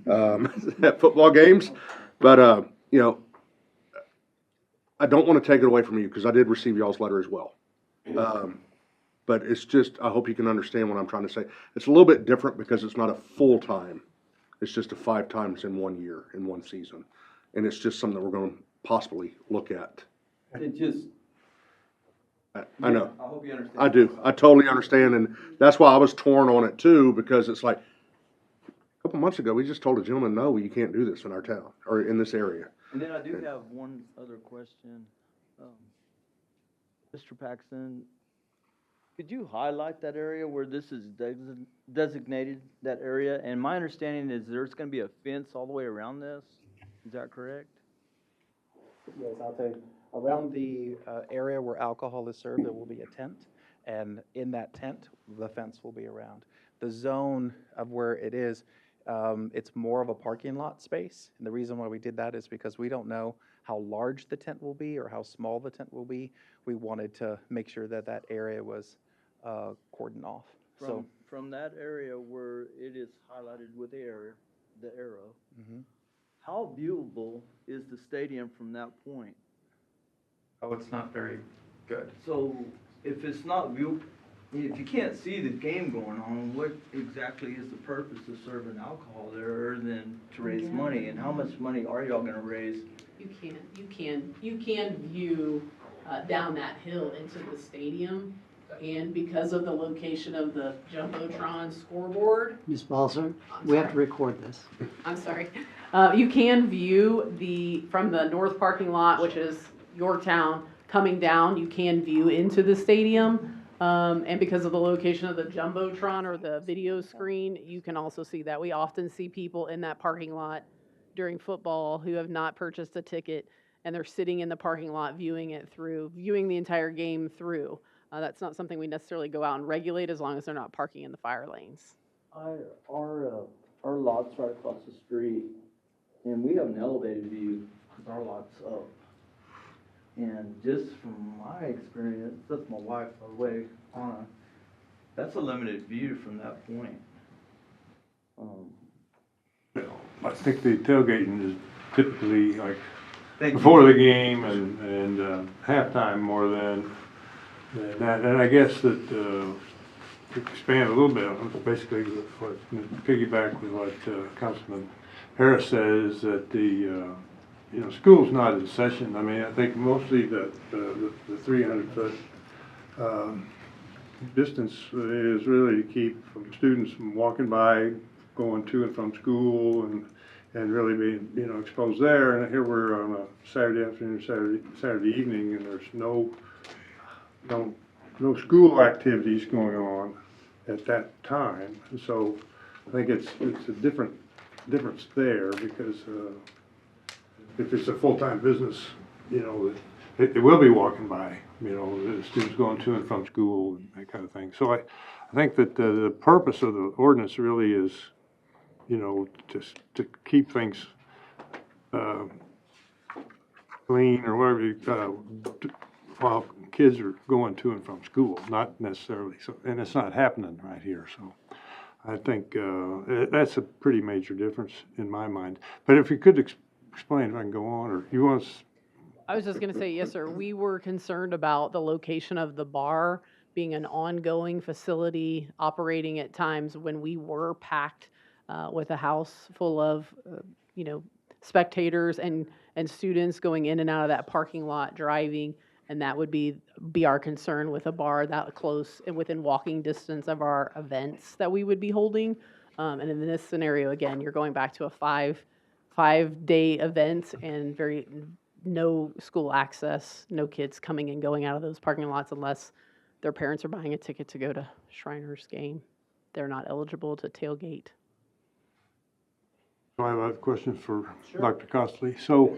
at football games. But, I don't want to take it away from you, because I did receive y'all's letter as well. But it's just, I hope you can understand what I'm trying to say. It's a little bit different because it's not a full-time. It's just a 5 times in 1 year, in 1 season. And it's just something that we're gonna possibly look at. It just, I know. I hope you understand. I do. I totally understand, and that's why I was torn on it too, because it's like, a couple months ago, we just told a gentleman, no, you can't do this in our town, or in this area. And then I do have one other question. Mr. Paxton, could you highlight that area where this is designated, that area? And my understanding is there's gonna be a fence all the way around this. Is that correct? Yes, I'll tell you. Around the area where alcohol is served, there will be a tent, and in that tent, the fence will be around. The zone of where it is, it's more of a parking lot space, and the reason why we did that is because we don't know how large the tent will be or how small the tent will be. We wanted to make sure that that area was cordoned off. So From that area where it is highlighted with the arrow, how viewable is the stadium from that point? Oh, it's not very good. So if it's not if you can't see the game going on, what exactly is the purpose of serving alcohol there other than to raise money? And how much money are y'all gonna raise? You can view down that hill into the stadium, and because of the location of the Jumbotron scoreboard, Ms. Balzer, we have to record this. I'm sorry, you can view from the north parking lot, which is Yorktown, coming down, you can view into the stadium. And because of the location of the Jumbotron or the video screen, you can also see that. We often see people in that parking lot during football who have not purchased a ticket, and they're sitting in the parking lot viewing the entire game through. That's not something we necessarily go out and regulate as long as they're not parking in the fire lanes. Our lot's right across the street, and we have an elevated view because our lot's up. And just from my experience, that's my wife, by the way, Anna, that's a limited view from that point. I think the tailgating is typically like Thank you. before the game and halftime more than that. And I guess that, to expand a little bit, basically what, piggyback with what Councilman Harris says, that school's not in session. I mean, I think mostly the 300-foot distance is really to keep from students from walking by, going to and from school, and really being, exposed there. And here we're on a Saturday afternoon, Saturday evening, and there's no school activities going on at that time. And so I think it's a difference there, because if it's a full-time business, they will be walking by, the students going to and from school and that kind of thing. So I think that the purpose of the ordinance really is, just to keep things clean or whatever, while kids are going to and from school, not necessarily, and it's not happening right here, so I think that's a pretty major difference in my mind. But if you could explain, if I can go on, or you want to... I was just going to say, yes, sir. We were concerned about the location of the bar being an ongoing facility, operating at times when we were packed with a house full of, spectators and students going in and out of that parking lot, driving, and that would be our concern with a bar that close and within walking distance of our events that we would be holding. And in this scenario, again, you're going back to a five-day event and no school access, no kids coming and going out of those parking lots unless their parents are buying a ticket to go to Shriners game. They're not eligible to tailgate. I have a question for Dr. Costley. So,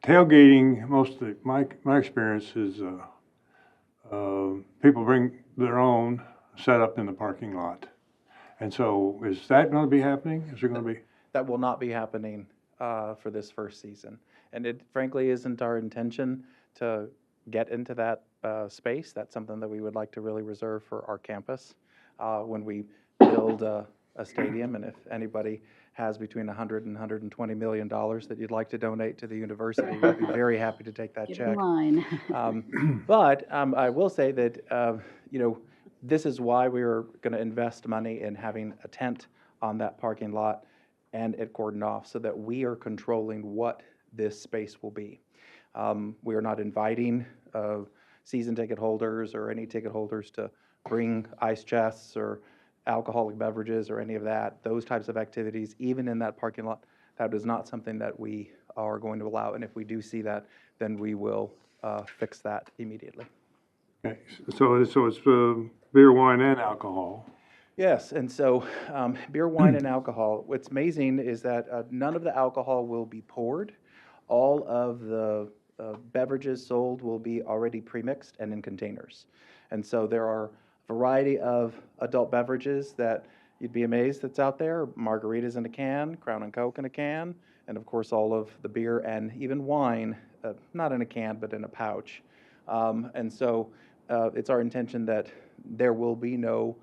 tailgating, mostly my experience is people bring their own setup in the parking lot. And so is that going to be happening? Is there going to be? That will not be happening for this first season. And it frankly isn't our intention to get into that space. That's something that we would like to really reserve for our campus when we build a stadium. And if anybody has between $100 and $120 million that you'd like to donate to the university, we'd be very happy to take that Get check. in line. But I will say that, this is why we are going to invest money in having a tent on that parking lot and it cordoned off so that we are controlling what this space will be. We are not inviting season ticket holders or any ticket holders to bring ice chests or alcoholic beverages or any of that. Those types of activities, even in that parking lot, that is not something that we are going to allow. And if we do see that, then we will fix that immediately. Okay, so it's beer, wine, and alcohol. Yes, and so beer, wine, and alcohol. What's amazing is that none of the alcohol will be poured. All of the beverages sold will be already premixed and in containers. And so there are a variety of adult beverages that you'd be amazed that's out there. Margaritas in a can, Crown and Coke in a can, and of course all of the beer and even wine, not in a can, but in a pouch. And so it's our intention that there will be no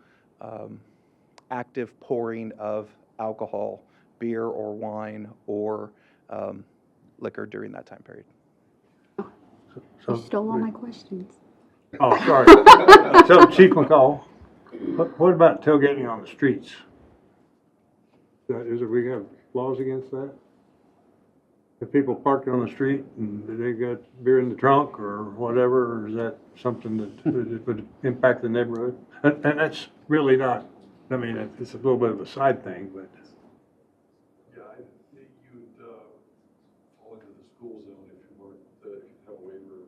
active pouring of alcohol, beer or wine or liquor during that time period. You stole all my questions. Oh, sorry. So Chief McCall, what about tailgating on the streets? We have laws against that? If people park on the street and they got beer in the trunk or whatever, or is that something that would impact the neighborhood? And that's really not, I mean, it's a little bit of a side thing, but. Yeah, you'd fall into the school zone if you weren't, if you have a waiver.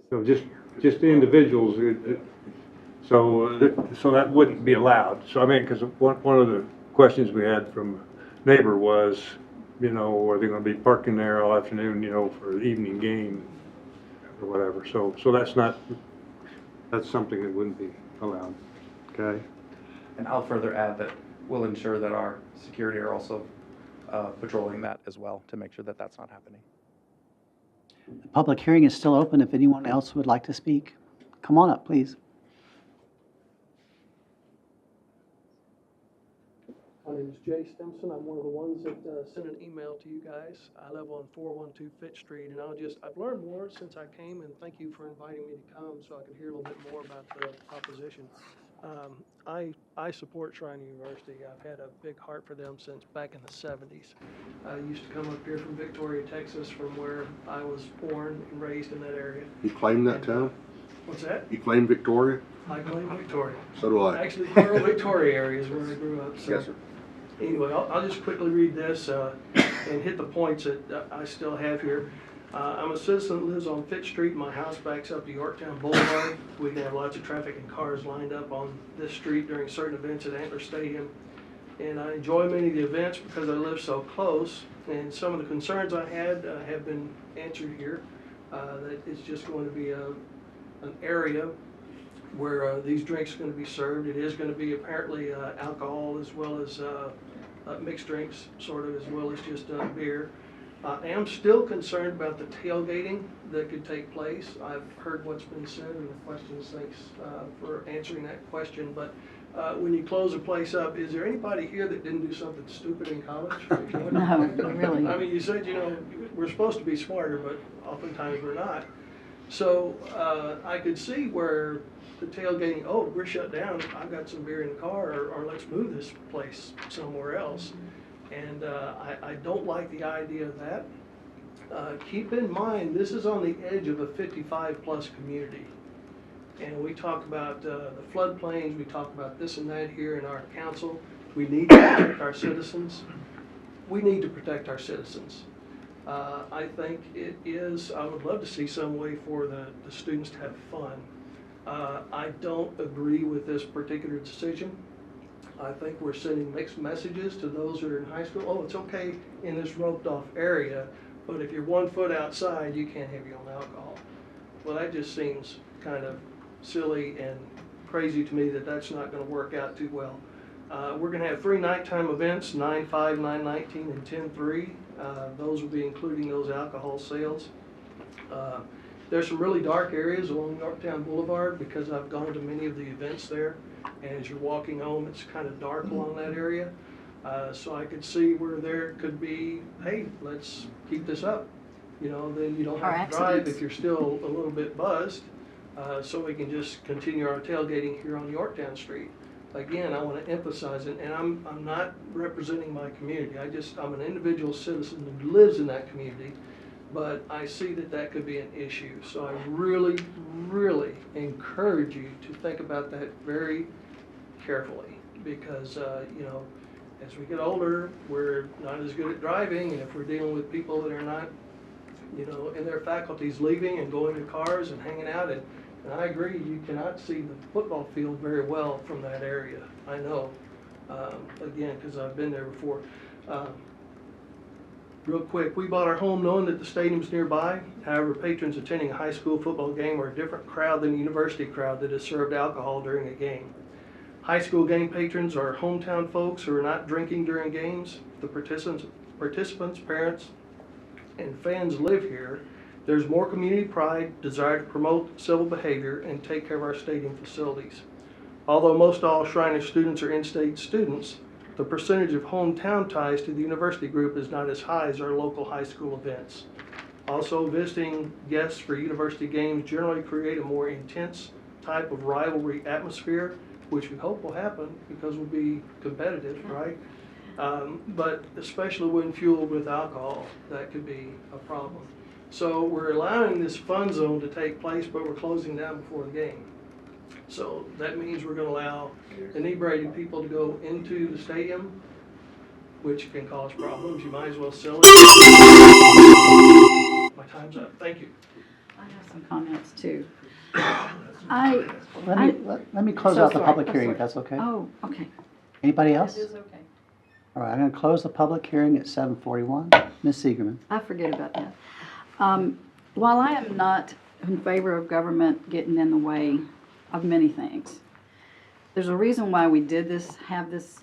So just the individuals, so that wouldn't be allowed. So I mean, because one of the questions we had from a neighbor was, are they gonna be parking there all afternoon, for the evening game or whatever. So that's something that wouldn't be allowed, okay? And I'll further add that we'll ensure that our security are also patrolling that as well to make sure that that's not happening. The public hearing is still open if anyone else would like to speak. Come on up, please. My name is Jay Stimson. I'm one of the ones that sent an email to you guys. I live on 412 Fitch Street, and I've learned more since I came, and thank you for inviting me to come so I could hear a little bit more about the proposition. I support Shrine University. I've had a big heart for them since back in the 70s. I used to come up here from Victoria, Texas, from where I was born and raised in that area. You claim that town? What's that? You claim Victoria? I claim Victoria. So do I. Actually, rural Victoria area is where I grew up. So. Yes, sir. Anyway, I'll just quickly read this and hit the points that I still have here. I'm a citizen that lives on Fitch Street. My house backs up to Yorktown Boulevard. We can have lots of traffic and cars lined up on this street during certain events at Antler Stadium. And I enjoy many of the events because I live so close. And some of the concerns I had have been answered here. That it's just going to be an area where these drinks are going to be served. It is going to be apparently alcohol as well as mixed drinks, sort of, as well as just beer. I am still concerned about the tailgating that could take place. I've heard what's been said and the questions. Thanks for answering that question. But when you close a place up, is there anybody here that didn't do something stupid in college? No, really. I mean, you said, we're supposed to be smarter, but oftentimes we're not. So I could see where the tailgating, oh, we're shut down, I've got some beer in the car, or let's move this place somewhere else. And I don't like the idea of that. Keep in mind, this is on the edge of a 55-plus community. And we talk about the floodplains, we talk about this and that here in our council. We need to protect our citizens. We need to protect our citizens. I think it is, I would love to see some way for the students to have fun. I don't agree with this particular decision. I think we're sending mixed messages to those that are in high school. Oh, it's okay in this roped off area, but if you're 1 foot outside, you can't have your own alcohol. Well, that just seems kind of silly and crazy to me that that's not going to work out too well. We're going to have 3 nighttime events, 9/5, 9/19, and 10/3. Those will be including those alcohol sales. There's some really dark areas along Yorktown Boulevard because I've gone to many of the events there. And as you're walking home, it's kind of dark along that area. So I could see where there could be, hey, let's keep this up. You know, then you don't Or have to drive accidents. if you're still a little bit buzzed. So we can just continue our tailgating here on Yorktown Street. Again, I want to emphasize it, and I'm not representing my community. I'm an individual citizen who lives in that community, but I see that that could be an issue. So I really, really encourage you to think about that very carefully, because, you know, as we get older, we're not as good at driving, and if we're dealing with people that are not, you know, in their faculties, leaving and going to cars and hanging out, and I agree, you cannot see the football field very well from that area. I know, again, because I've been there before. Real quick, we bought our home knowing that the stadium's nearby. However, patrons attending a high school football game are a different crowd than the university crowd that has served alcohol during a game. High school game patrons are hometown folks who are not drinking during games. The participants, parents, and fans live here. There's more community pride, desire to promote civil behavior, and take care of our stadium facilities. Although most all Shriner students are in-state students, the percentage of hometown ties to the university group is not as high as our local high school events. Also, visiting guests for university games generally create a more intense type of rivalry atmosphere, which we hope will happen because we'll be competitive, right? But especially when fueled with alcohol, that could be a problem. So we're allowing this fun zone to take place, but we're closing down before the game. So that means we're going to allow inebriated people to go into the stadium, which can cause problems. You might as well sell it. My time's up. Thank you. I have some comments too. Let me close So out the sorry, public I'm hearing, if sorry. that's okay? Oh, okay. Anybody else? It is okay. All right, I'm going to close the public hearing at 7:41. Ms. Seigerman. I forget about that. While I am not in favor of government getting in the way of many things, there's a reason why we did this, have this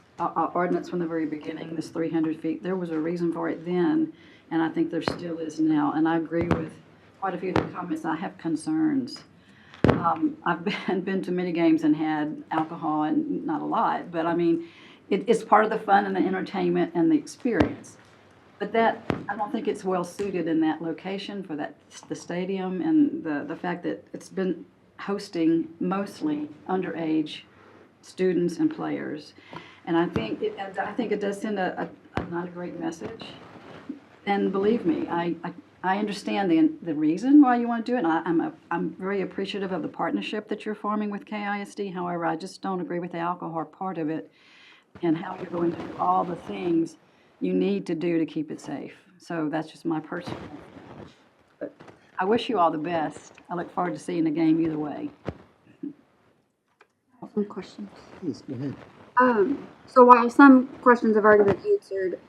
ordinance from the very beginning, this 300 feet. There was a reason for it then, and I think there still is now. And I agree with quite a few of the comments. I have concerns. I've been to many games and had alcohol, and not a lot, but I mean, it's part of the fun and the entertainment and the experience. But that, I don't think it's well suited in that location for that, the stadium, and the fact that it's been hosting mostly underage students and players. And I think it does send a not a great message. And believe me, I understand the reason why you want to do it. And I'm very appreciative of the partnership that you're forming with KISD. However, I just don't agree with the alcohol part of it and how you're going to do all the things you need to do to keep it safe. So that's just my personal. But I wish you all the best. I look forward to seeing the game either way. Some questions. Please, go ahead. So while some questions have already been answered,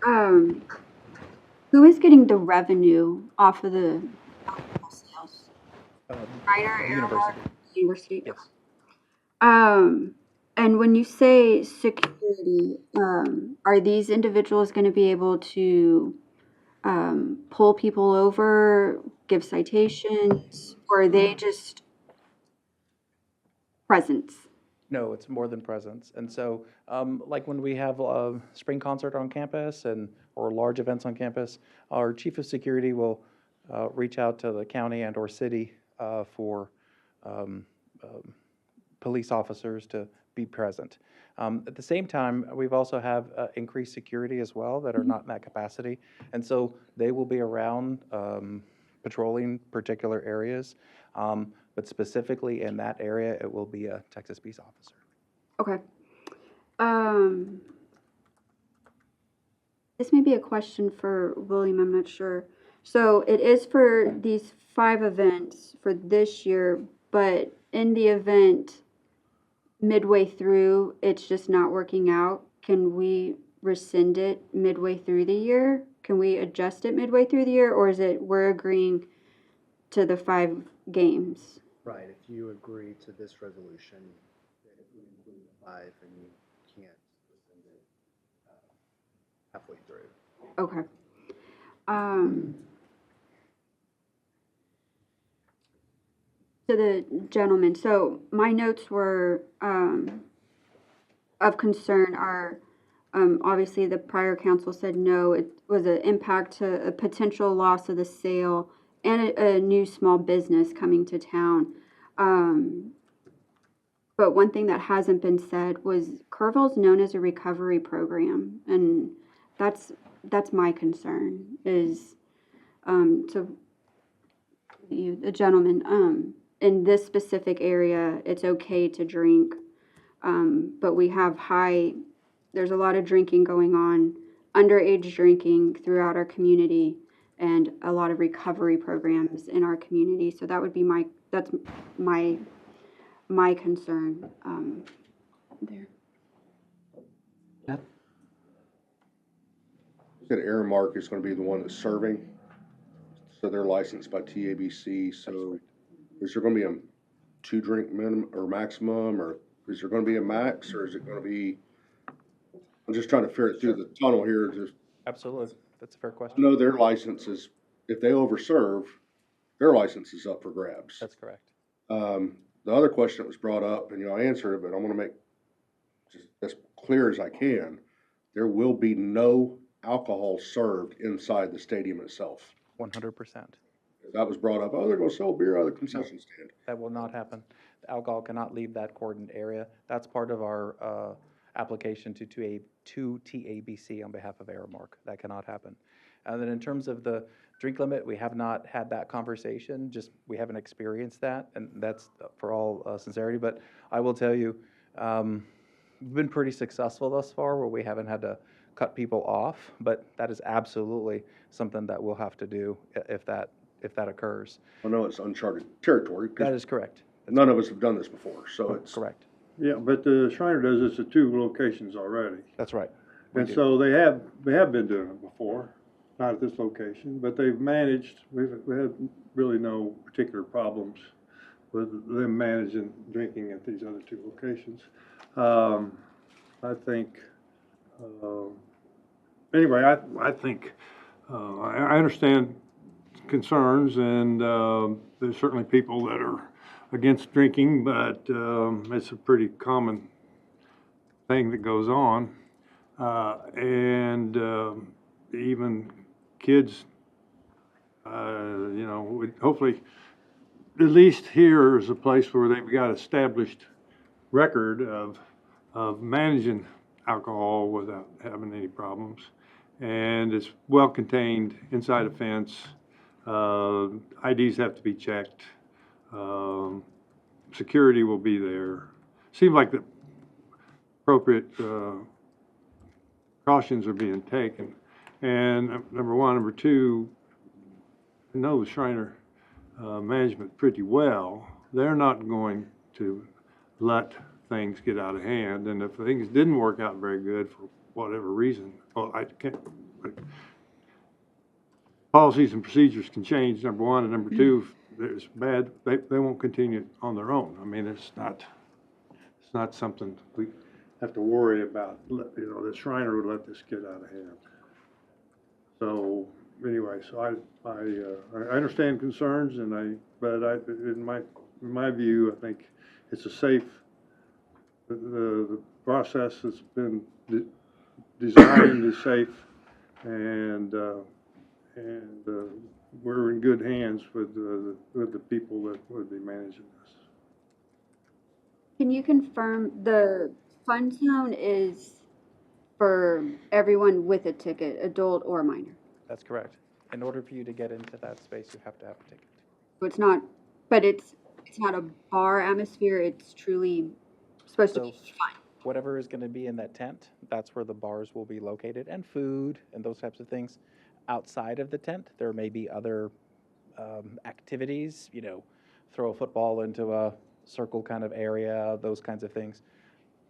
who is getting the revenue off of the alcohol sales? Shriner, University. University? Yes. And when you say security, are these individuals going to be able to pull people over, give citations, or are they just presence? No, it's more than presence. And so, like when we have a spring concert on campus or large events on campus, our chief of security will reach out to the county and or city for police officers to be present. At the same time, we've also have increased security as well that are not in that capacity. And so they will be around patrolling particular areas. But specifically in that area, it will be a Texas Peace officer. Okay. This may be a question for William, I'm not sure. So it is for these 5 events for this year, but in the event midway through, it's just not working out, can we rescind it midway through the year? Can we adjust it midway through the year, or is it we're agreeing to the 5 games? Right, if you agree to this resolution, it would include the 5, and you can't rescind it halfway through. Okay. To the gentleman, so my notes were of concern are Obviously, the prior council said no, it was an impact to a potential loss of the sale and a new small business coming to town. But one thing that hasn't been said was Kerrville's known as a recovery program, and that's my concern is, to you, the gentleman, in this specific area, it's okay to drink, but we have there's a lot of drinking going on, underage drinking throughout our community, and a lot of recovery programs in our community. So that would be that's my concern, there. You said Aramark is gonna be the one that's serving, so they're licensed by TABC, so is there gonna be a 2-drink minimum or maximum, or is there gonna be a max, or is it gonna be? I'm just trying to ferret through the tunnel here, just, Absolutely. That's a fair I question. know their licenses, if they overserve, their license is up for grabs. That's correct. The other question that was brought up, and I answered it, but I wanna make just as clear as I can, there will be no alcohol served inside the stadium itself. 100%. That was brought up, oh, they're gonna sell beer out of the concession stand. That will not happen. The alcohol cannot leave that cordoned area. That's part of our application to TABC on behalf of Aramark. That cannot happen. And then in terms of the drink limit, we have not had that conversation, just we haven't experienced that, and that's for all sincerity. But I will tell you, we've been pretty successful thus far where we haven't had to cut people off, but that is absolutely something that we'll have to do if that occurs. I know it's uncharted territory. 'Cause That is correct. none of us have done this before, so it's. Correct. Yeah, but the Shriner does this at 2 locations already. That's right. We And do. so they have been doing it before, not at this location, but they've managed, we had really no particular problems with them managing drinking at these other 2 locations. I think, anyway, I think, I understand concerns, and there's certainly people that are against drinking, but it's a pretty common thing that goes on. And even kids, hopefully, at least here is a place where they've got established record of managing alcohol without having any problems. And it's well contained inside a fence. IDs have to be checked. Security will be there. Seems like the appropriate precautions are being taken. And number one. Number two, I know the Shriner management pretty well. They're not going to let things get out of hand. And if things didn't work out very good for whatever reason, well, I can't. Policies and procedures can change, number one, and number two, if there's bad, they won't continue on their own. I mean, it's not something we have to worry about, the Shriner would let this get out of hand. So, anyway, so I understand concerns, but in my view, I think it's a safe, the process has been designed is safe, and we're in good hands with the people that would be managing this. Can you confirm the fun zone is for everyone with a ticket, adult or minor? That's correct. In order for you to get into that space, you have to have a ticket. So it's not, but it's not a bar atmosphere, it's truly supposed to be fun. Whatever is going to be in that tent, that's where the bars will be located, and food and those types of things. Outside of the tent, there may be other activities, throw a football into a circle kind of area, those kinds of things.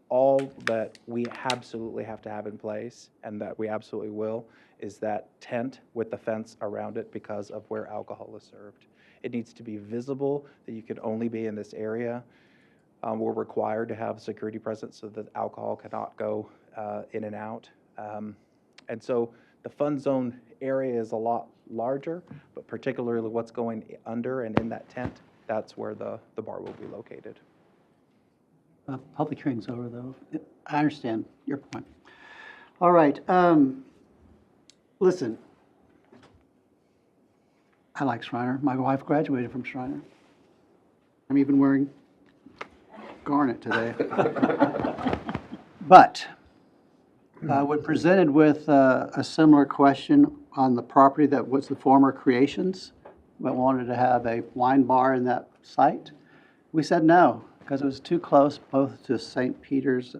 All that we absolutely have to have in place, and that we absolutely will, is that tent with the fence around it because of where alcohol is served. It needs to be visible that you can only be in this area. We're required to have security presence so that alcohol cannot go in and out. And so the fun zone area is a lot larger, but particularly what's going under and in that tent, that's where the bar will be located. Public hearing's over, though. I understand your point. All right, listen. I like Shriner. My wife graduated from Shriner. I'm even wearing garnet today. But when presented with a similar question on the property that was the former Creations, but wanted to have a wine bar in that site, we said no, because it was too close both to St. Peter's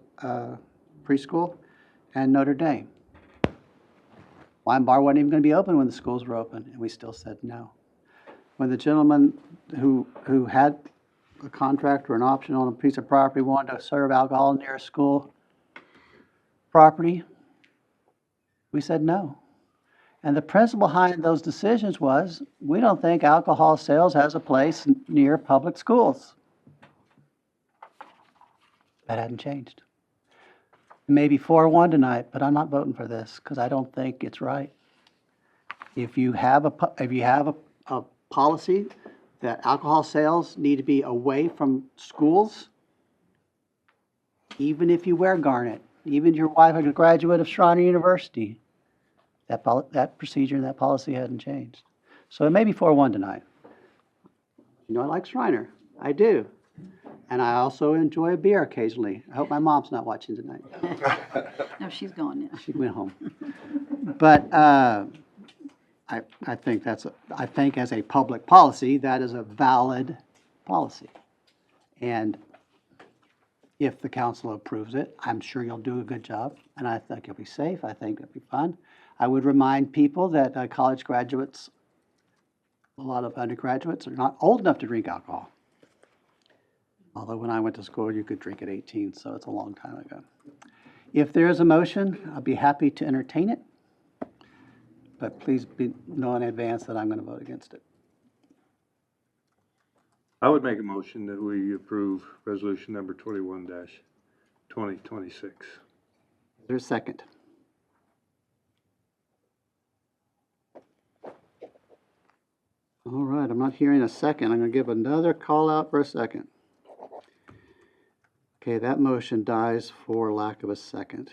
preschool and Notre Dame. Wine bar wasn't even going to be open when the schools were open, and we still said no. When the gentleman who had a contract or an option on a piece of property wanted to serve alcohol near a school property, we said no. And the principle behind those decisions was, we don't think alcohol sales has a place near public schools. That hadn't changed. It may be 4-1 tonight, but I'm not voting for this because I don't think it's right. If you have a policy that alcohol sales need to be away from schools, even if you wear garnet, even your wife is a graduate of Shriner University, that procedure and that policy hadn't changed. So it may be 4-1 tonight. You know, I like Shriner. I do. And I also enjoy a beer occasionally. I hope my mom's not watching tonight. No, she's gone now. She went home. But I think I think as a public policy, that is a valid policy. And if the council approves it, I'm sure you'll do a good job. And I think you'll be safe. I think it'll be fun. I would remind people that college graduates, a lot of undergraduates, are not old enough to drink alcohol. Although when I went to school, you could drink at 18, so it's a long time ago. If there is a motion, I'll be happy to entertain it. But please know in advance that I'm going to vote against it. I would make a motion that we approve resolution number 21-2026. Is there a second? All right, I'm not hearing a second. I'm going to give another call out for a second. Okay, that motion dies for lack of a second.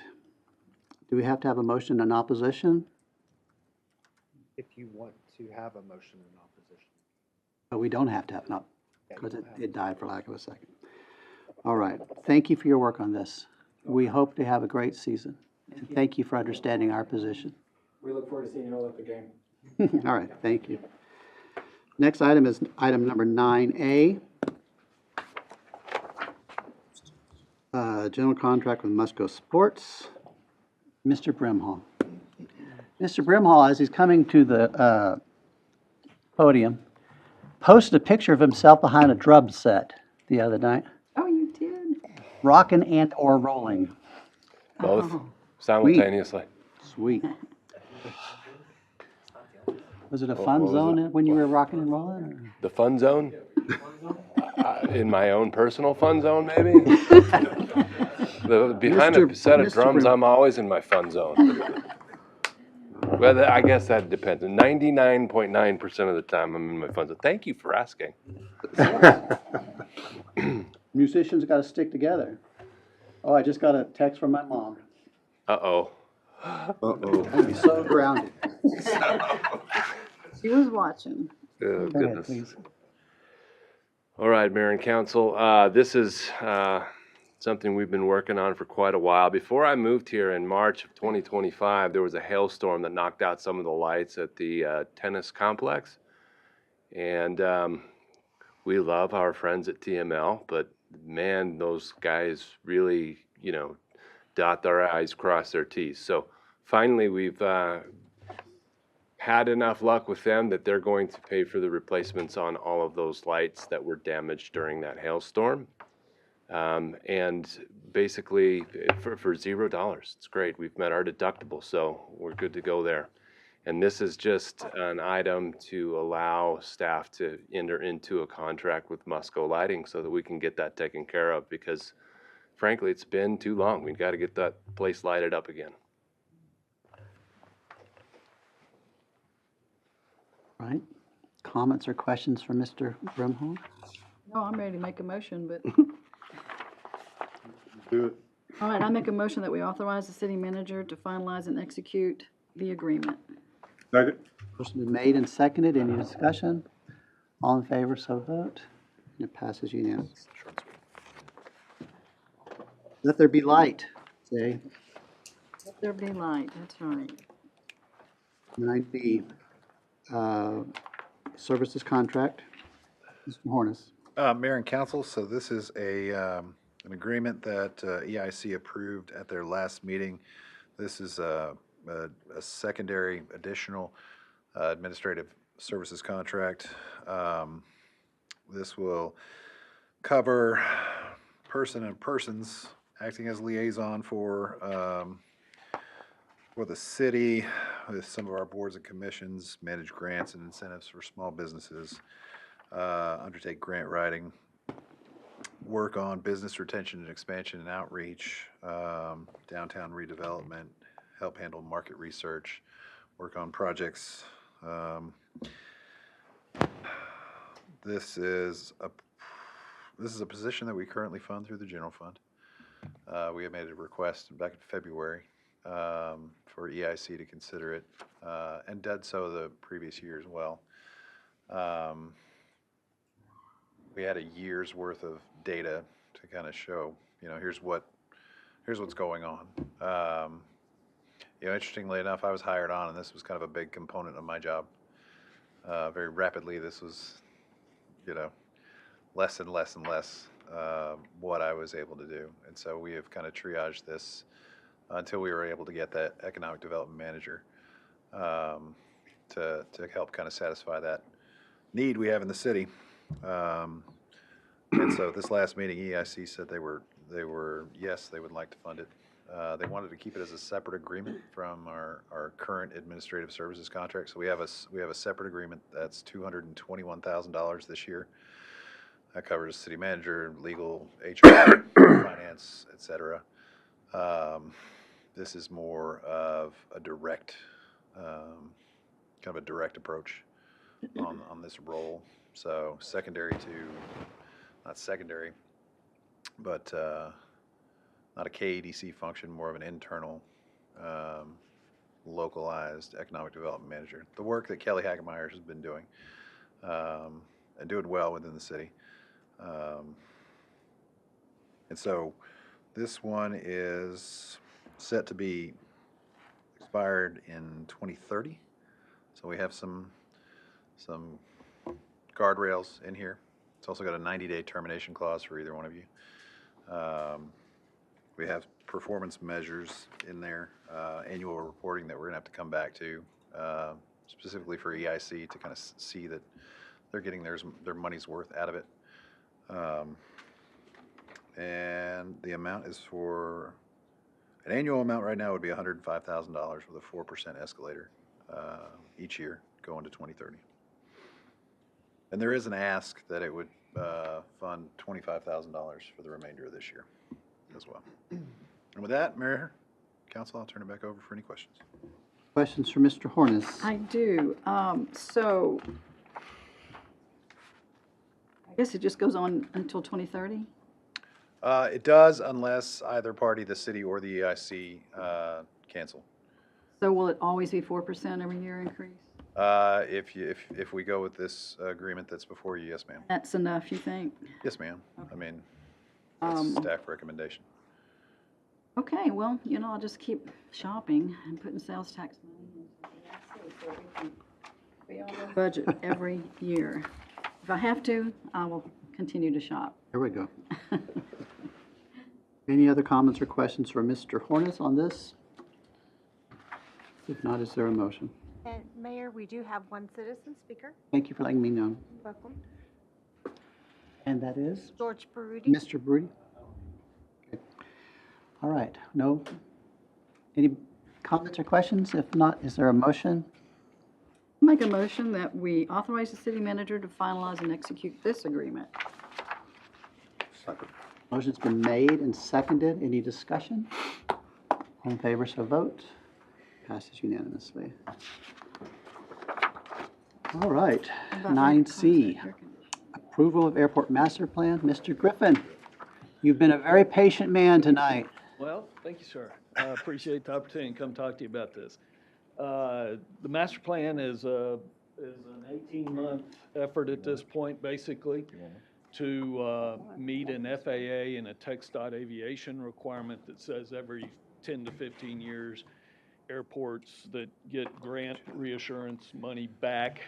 Do we have to have a motion in opposition? If you want to have a motion in opposition. But we don't have to have, no, because it died for lack of a second. All right, thank you for your work on this. We hope to have a great season. And thank you for understanding our position. We look forward to seeing you all at the game. All right, thank you. Next item is item number 9A. General contract with Musco Sports. Mr. Brimhall. Mr. Brimhall, as he's coming to the podium, posted a picture of himself behind a drum set the other night. Oh, you did? Rocking and or rolling. Both simultaneously. Sweet. Was it a fun zone when you were rocking and rolling? Or? The fun zone? In my own personal fun zone, maybe? Behind a set of drums, I'm always in my fun zone. Well, I guess that depends. 99.9% of the time, I'm in my fun zone. Thank you for asking. Musicians got to stick together. Oh, I just got a text from my mom. Uh-oh. Uh-oh. I'd be so grounded. She was watching. Oh, Go ahead, goodness. please. All right, Mayor and Council, this is something we've been working on for quite a while. Before I moved here in March of 2025, there was a hailstorm that knocked out some of the lights at the tennis complex. And we love our friends at TML, but man, those guys really, dot their I's, cross their T's. So finally, we've had enough luck with them that they're going to pay for the replacements on all of those lights that were damaged during that hailstorm. And basically for $0. It's great. We've met our deductible, so we're good to go there. And this is just an item to allow staff to enter into a contract with Musco Lighting so that we can get that taken care of, because frankly, it's been too long. We've got to get that place lighted up again. Right. Comments or questions for Mr. Brimhall? No, I'm ready to make a motion, but Do it. All right, I make a motion that we authorize the city manager to finalize and execute the agreement. Second. Motion been made and seconded. Any discussion? All in favor, so vote. And it passes unanimously. Let there be light, say. Let there be light, that's right. 9B, services contract. Mr. Hornis. Mayor and council, so this is an agreement that EIC approved at their last meeting. This is a secondary additional administrative services contract. This will cover persons acting as liaison for the city, with some of our boards and commissions, manage grants and incentives for small businesses, undertake grant writing, work on business retention and expansion and outreach, downtown redevelopment, help handle market research, work on projects. This is a position that we currently fund through the general fund. We have made a request back in February for EIC to consider it, and did so the previous year as well. We had a year's worth of data to kind of show, here's what's going on. Interestingly enough, I was hired on, and this was kind of a big component of my job. Very rapidly, this was, less and less and less what I was able to do. And so we have kind of triaged this until we were able to get that economic development manager to help kind of satisfy that need we have in the city. And so this last meeting, EIC said they were yes, they would like to fund it. They wanted to keep it as a separate agreement from our current administrative services contract. So we have a separate agreement that's $221,000 this year. That covers city manager, legal, HR, finance, et cetera. This is more of a direct, kind of a direct approach on this role. So not secondary, but not a KEDC function, more of an internal, localized economic development manager. The work that Kelly Hagemeyer has been doing, and doing well within the city. And so this one is set to be expired in 2030. So we have some guardrails in here. It's also got a 90-day termination clause for either one of you. We have performance measures in there, annual reporting that we're gonna have to come back to, specifically for EIC to kind of see that they're getting their money's worth out of it. And the amount is for, an annual amount right now would be $105,000 with a 4% escalator each year going to 2030. And there is an ask that it would fund $25,000 for the remainder of this year as well. And with that, Mayor, Council, I'll turn it back over for any questions. Questions for Mr. Hornis? I do. So I guess it just goes on until 2030? It does unless either party, the city or the EIC, cancel. So will it always be 4% every year increase? If we go with this agreement that's before you, yes, ma'am. That's enough, you think? Yes, ma'am. I mean, that's staff recommendation. Okay, well, I'll just keep shopping and putting sales tax money into the EIC so we can be on the budget every year. If I have to, I will continue to shop. Here we go. Any other comments or questions for Mr. Hornis on this? If not, is there a motion? And Mayor, we do have one citizen speaker. Thank you for letting me know. Welcome. And that is? George Baruti. Mr. Baruti? Okay. All right. No? Any comments or questions? If not, is there a motion? Make a motion that we authorize the city manager to finalize and execute this agreement. Motion's been made and seconded. Any discussion? All in favor, so vote. Passes unanimously. All right, 9C, approval of airport master plan. Mr. Griffin, you've been a very patient man tonight. Well, thank you, sir. I appreciate the opportunity to come talk to you about this. The master plan is an 18-month effort at this point, basically, to meet an FAA and a TxDOT aviation requirement that says every 10 to 15 years, airports that get grant reassurance money back,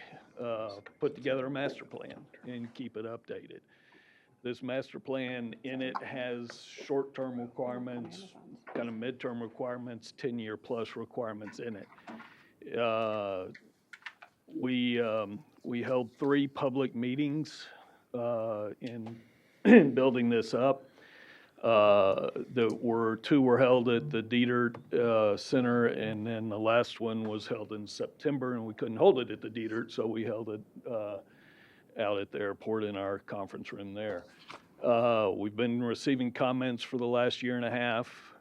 put together a master plan and keep it updated. This master plan in it has short-term requirements, kind of midterm requirements, 10-year plus requirements in it. We held 3 public meetings in building this up. Two were held at the Dietert Center, and then the last one was held in September, and we couldn't hold it at the Dietert, so we held it out at the airport in our conference room there. We've been receiving comments for the last year and a half.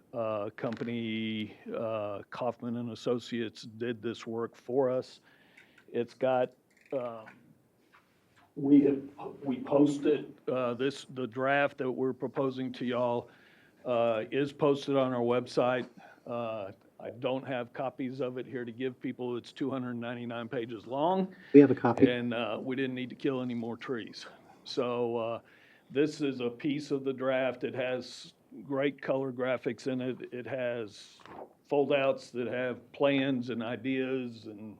Company Kaufman and Associates did this work for us. It's got, we posted the draft that we're proposing to y'all is posted on our website. I don't have copies of it here to give people. It's 299 pages long. We have a copy. And we didn't need to kill any more trees. So this is a piece of the draft. It has great color graphics in it. It has foldouts that have plans and ideas and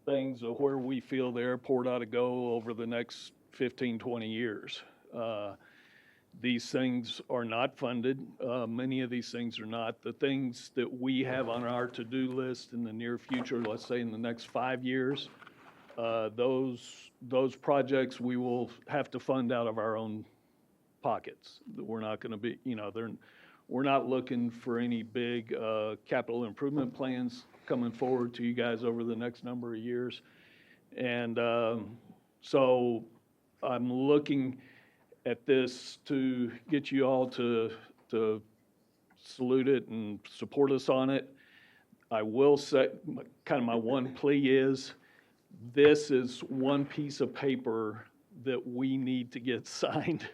things of where we feel the airport ought to go over the next 15, 20 years. These things are not funded. Many of these things are not. The things that we have on our to-do list in the near future, let's say in the next 5 years, those projects we will have to fund out of our own pockets. We're not going to be, we're not looking for any big capital improvement plans coming forward to you guys over the next number of years. And so I'm looking at this to get you all to salute it and support us on it. I will say, kind of my one plea is, this is one piece of paper that we need to get signed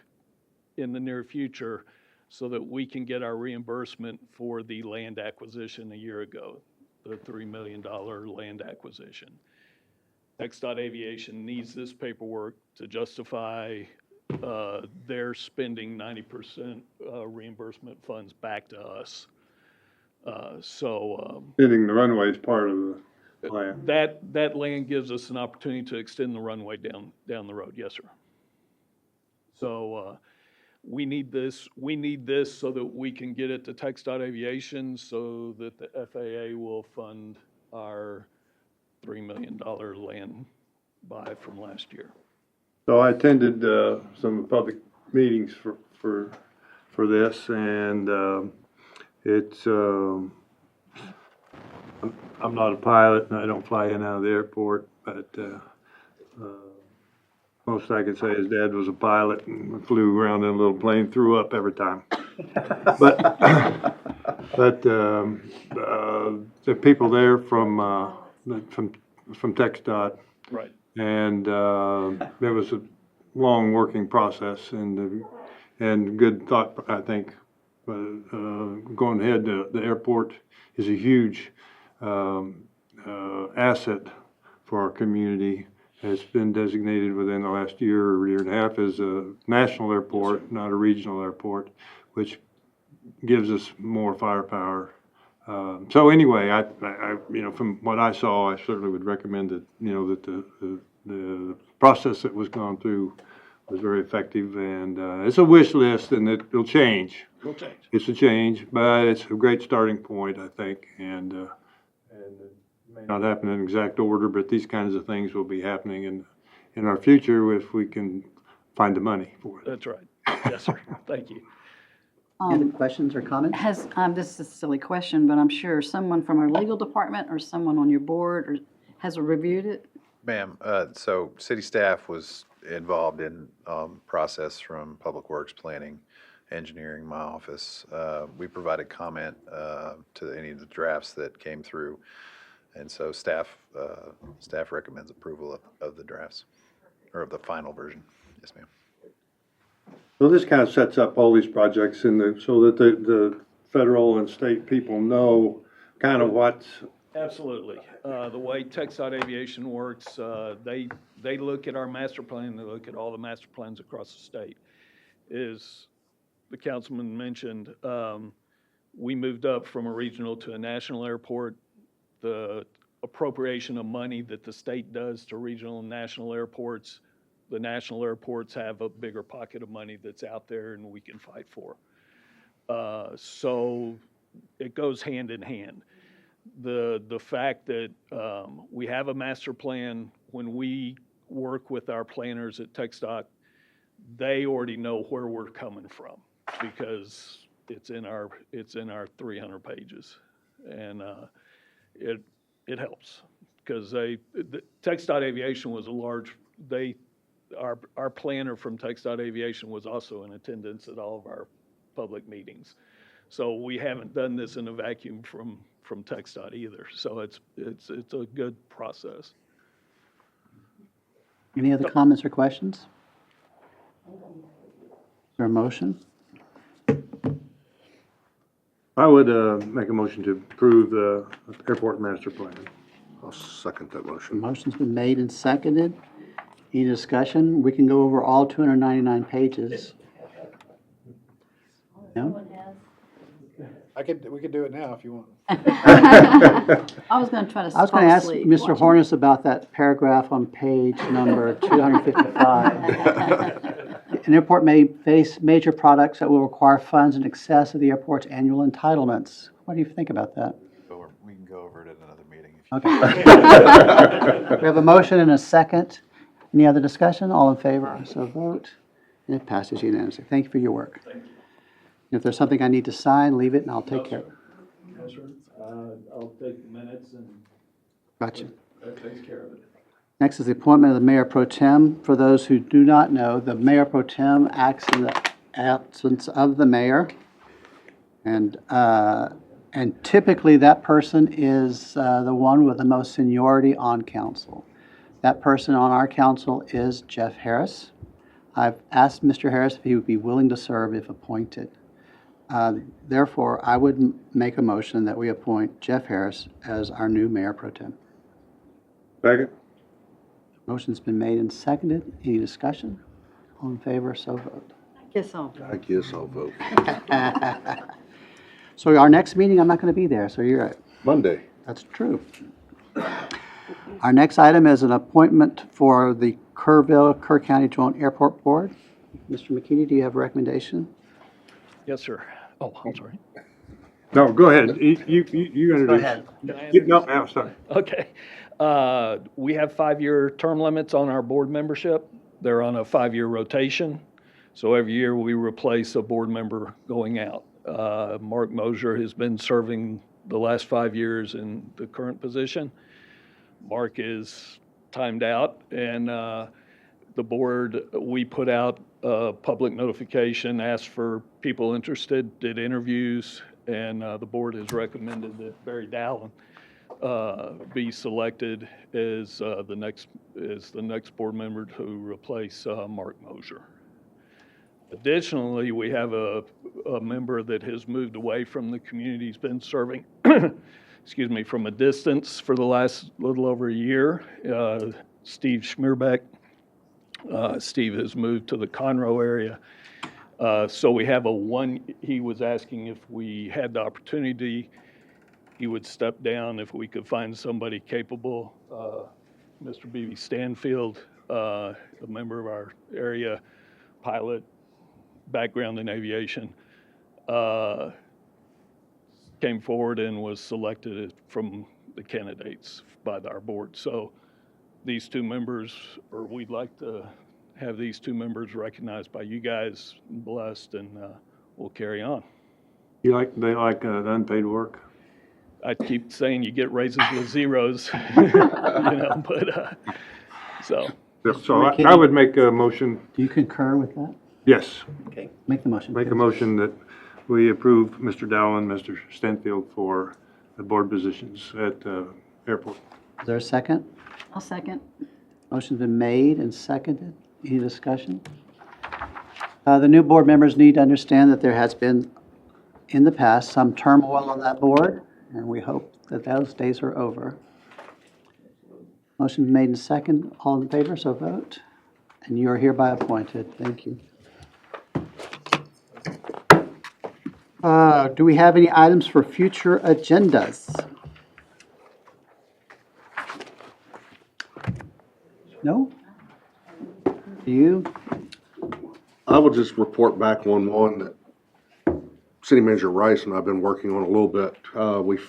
in the near future so that we can get our reimbursement for the land acquisition a year ago, the $3 million land acquisition. TxDOT Aviation needs this paperwork to justify they're spending 90% reimbursement funds back to us. Getting the runway is part of the plan. That land gives us an opportunity to extend the runway down the road, yes, sir. So we need this so that we can get it to TxDOT Aviation so that the FAA will fund our $3 million land buy from last year. So I attended some public meetings for this, and it's I'm not a pilot and I don't fly in and out of the airport, but most I can say is Dad was a pilot and flew around in a little plane, threw up every time. But the people there from TxDOT. Right. And there was a long working process and good thought, I think. Going ahead, the airport is a huge asset for our community. It's been designated within the last year or year and a half as a national airport, not a regional airport, which gives us more firepower. So anyway, I from what I saw, I certainly would recommend that, that the process that was gone through was very effective, and it's a wish list, and it'll change. It'll change. It's a change, but it's a great starting point, I think, and it may not happen in exact order, but these kinds of things will be happening in our future if we can find the money for it. That's right. Yes, sir. Thank you. Any questions or comments? This is a silly question, but I'm sure someone from our legal department or someone on your board has reviewed it. Ma'am, so city staff was involved in process from Public Works, Planning, Engineering, my office. We provided comment to any of the drafts that came through, and so staff recommends approval of the drafts, or of the final version. Yes, ma'am. So this kind of sets up all these projects so that the federal and state people know kind of what's, Absolutely. The way TxDOT Aviation works, they look at our master plan, they look at all the master plans across the state. As the councilman mentioned, we moved up from a regional to a national airport. The appropriation of money that the state does to regional and national airports, the national airports have a bigger pocket of money that's out there and we can fight for. So it goes hand in hand. The fact that we have a master plan, when we work with our planners at TxDOT, they already know where we're coming from because it's in our 300 pages, and it helps because TxDOT Aviation was our planner from TxDOT Aviation was also in attendance at all of our public meetings. So we haven't done this in a vacuum from TxDOT either. So it's a good process. Any other comments or questions? Is there a motion? I would make a motion to approve the airport master plan. I'll second that The motion. motion's been made and seconded. Any discussion? We can go over all 299 pages. No? We could do it now if you want. I was gonna try to I was fall going to ask asleep Mr. watching. Hornis about that paragraph on page number 255. An airport may face major products that will require funds in excess of the airport's annual entitlements. What do you think about that? We can go over it at another meeting. Okay. We have a motion and a second. Any other discussion? All in favor, so vote. And it passes unanimously. Thank you for your work. If there's something I need to sign, leave it and I'll take care of it. No, sir. I'll take minutes and Gotcha. that takes care of it. Next is the appointment of the mayor pro tem. For those who do not know, the mayor pro tem acts in the absence of the mayor. And typically that person is the one with the most seniority on council. That person on our council is Jeff Harris. I've asked Mr. Harris if he would be willing to serve if appointed. Therefore, I would make a motion that we appoint Jeff Harris as our new mayor pro tem. Second? Motion's been made and seconded. Any discussion? All in favor, so vote. Guess so. I guess I'll vote. So our next meeting, I'm not going to be there, so you're right. Monday. That's true. Our next item is an appointment for the Kerr County Joint Airport Board. Mr. McKinney, do you have a recommendation? Yes, sir. Oh, I'm sorry. No, go ahead. You introduce. ahead. No, I'm sorry. Okay. We have 5-year term limits on our board membership. They're on a 5-year rotation. So every year we replace a board member going out. Mark Mosier has been serving the last 5 years in the current position. Mark is timed out, and the board, we put out a public notification, asked for people interested, did interviews, and the board has recommended that Barry Dallin be selected as the next board member to replace Mark Mosier. Additionally, we have a member that has moved away from the community. He's been serving, excuse me, from a distance for the last little over a year. Steve Schmierbeck. Steve has moved to the Conroe area. So we have he was asking if we had the opportunity, he would step down if we could find somebody capable. Mr. B.B. Stanfield, a member of our area, pilot, background in aviation, came forward and was selected from the candidates by our board. So these two members, or we'd like to have these two members recognized by you guys, blessed, and we'll carry on. They like the unpaid work? I keep saying you get raises with zeros, but so. So I would make a motion. Do you concur with that? Yes. Okay, make the motion. Make a motion that we approve Mr. Dallin, Mr. Stanfield for the board positions at the airport. Is there a second? I'll second. Motion's been made and seconded. Any discussion? The new board members need to understand that there has been in the past, some turmoil on that board, and we hope that those days are over. Motion made and second. All in favor, so vote. And you are hereby appointed. Thank you. Do we have any items for future agendas? No? Do you? I will just report back on one that City Manager Rice and I've been working on a little bit. We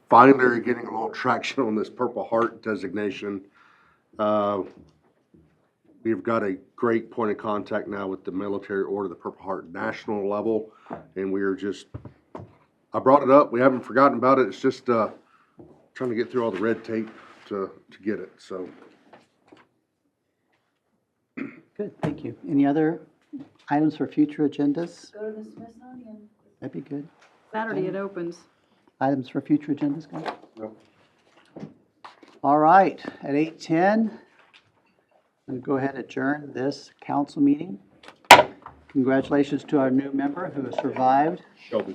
finally are getting a little traction on this Purple Heart designation. We've got a great point of contact now with the Military Order of the Purple Heart national level, and we are just, I brought it up, we haven't forgotten about it, it's just trying to get through all the red tape to get it, so. Good, thank you. Any other items for future agendas? Go to the Smithsonian. That'd be good. Saturday it opens. Items for future agendas, guys? No. All right, at 8:10, we'll go ahead and adjourn this council meeting. Congratulations to our new member who has survived. Shelby.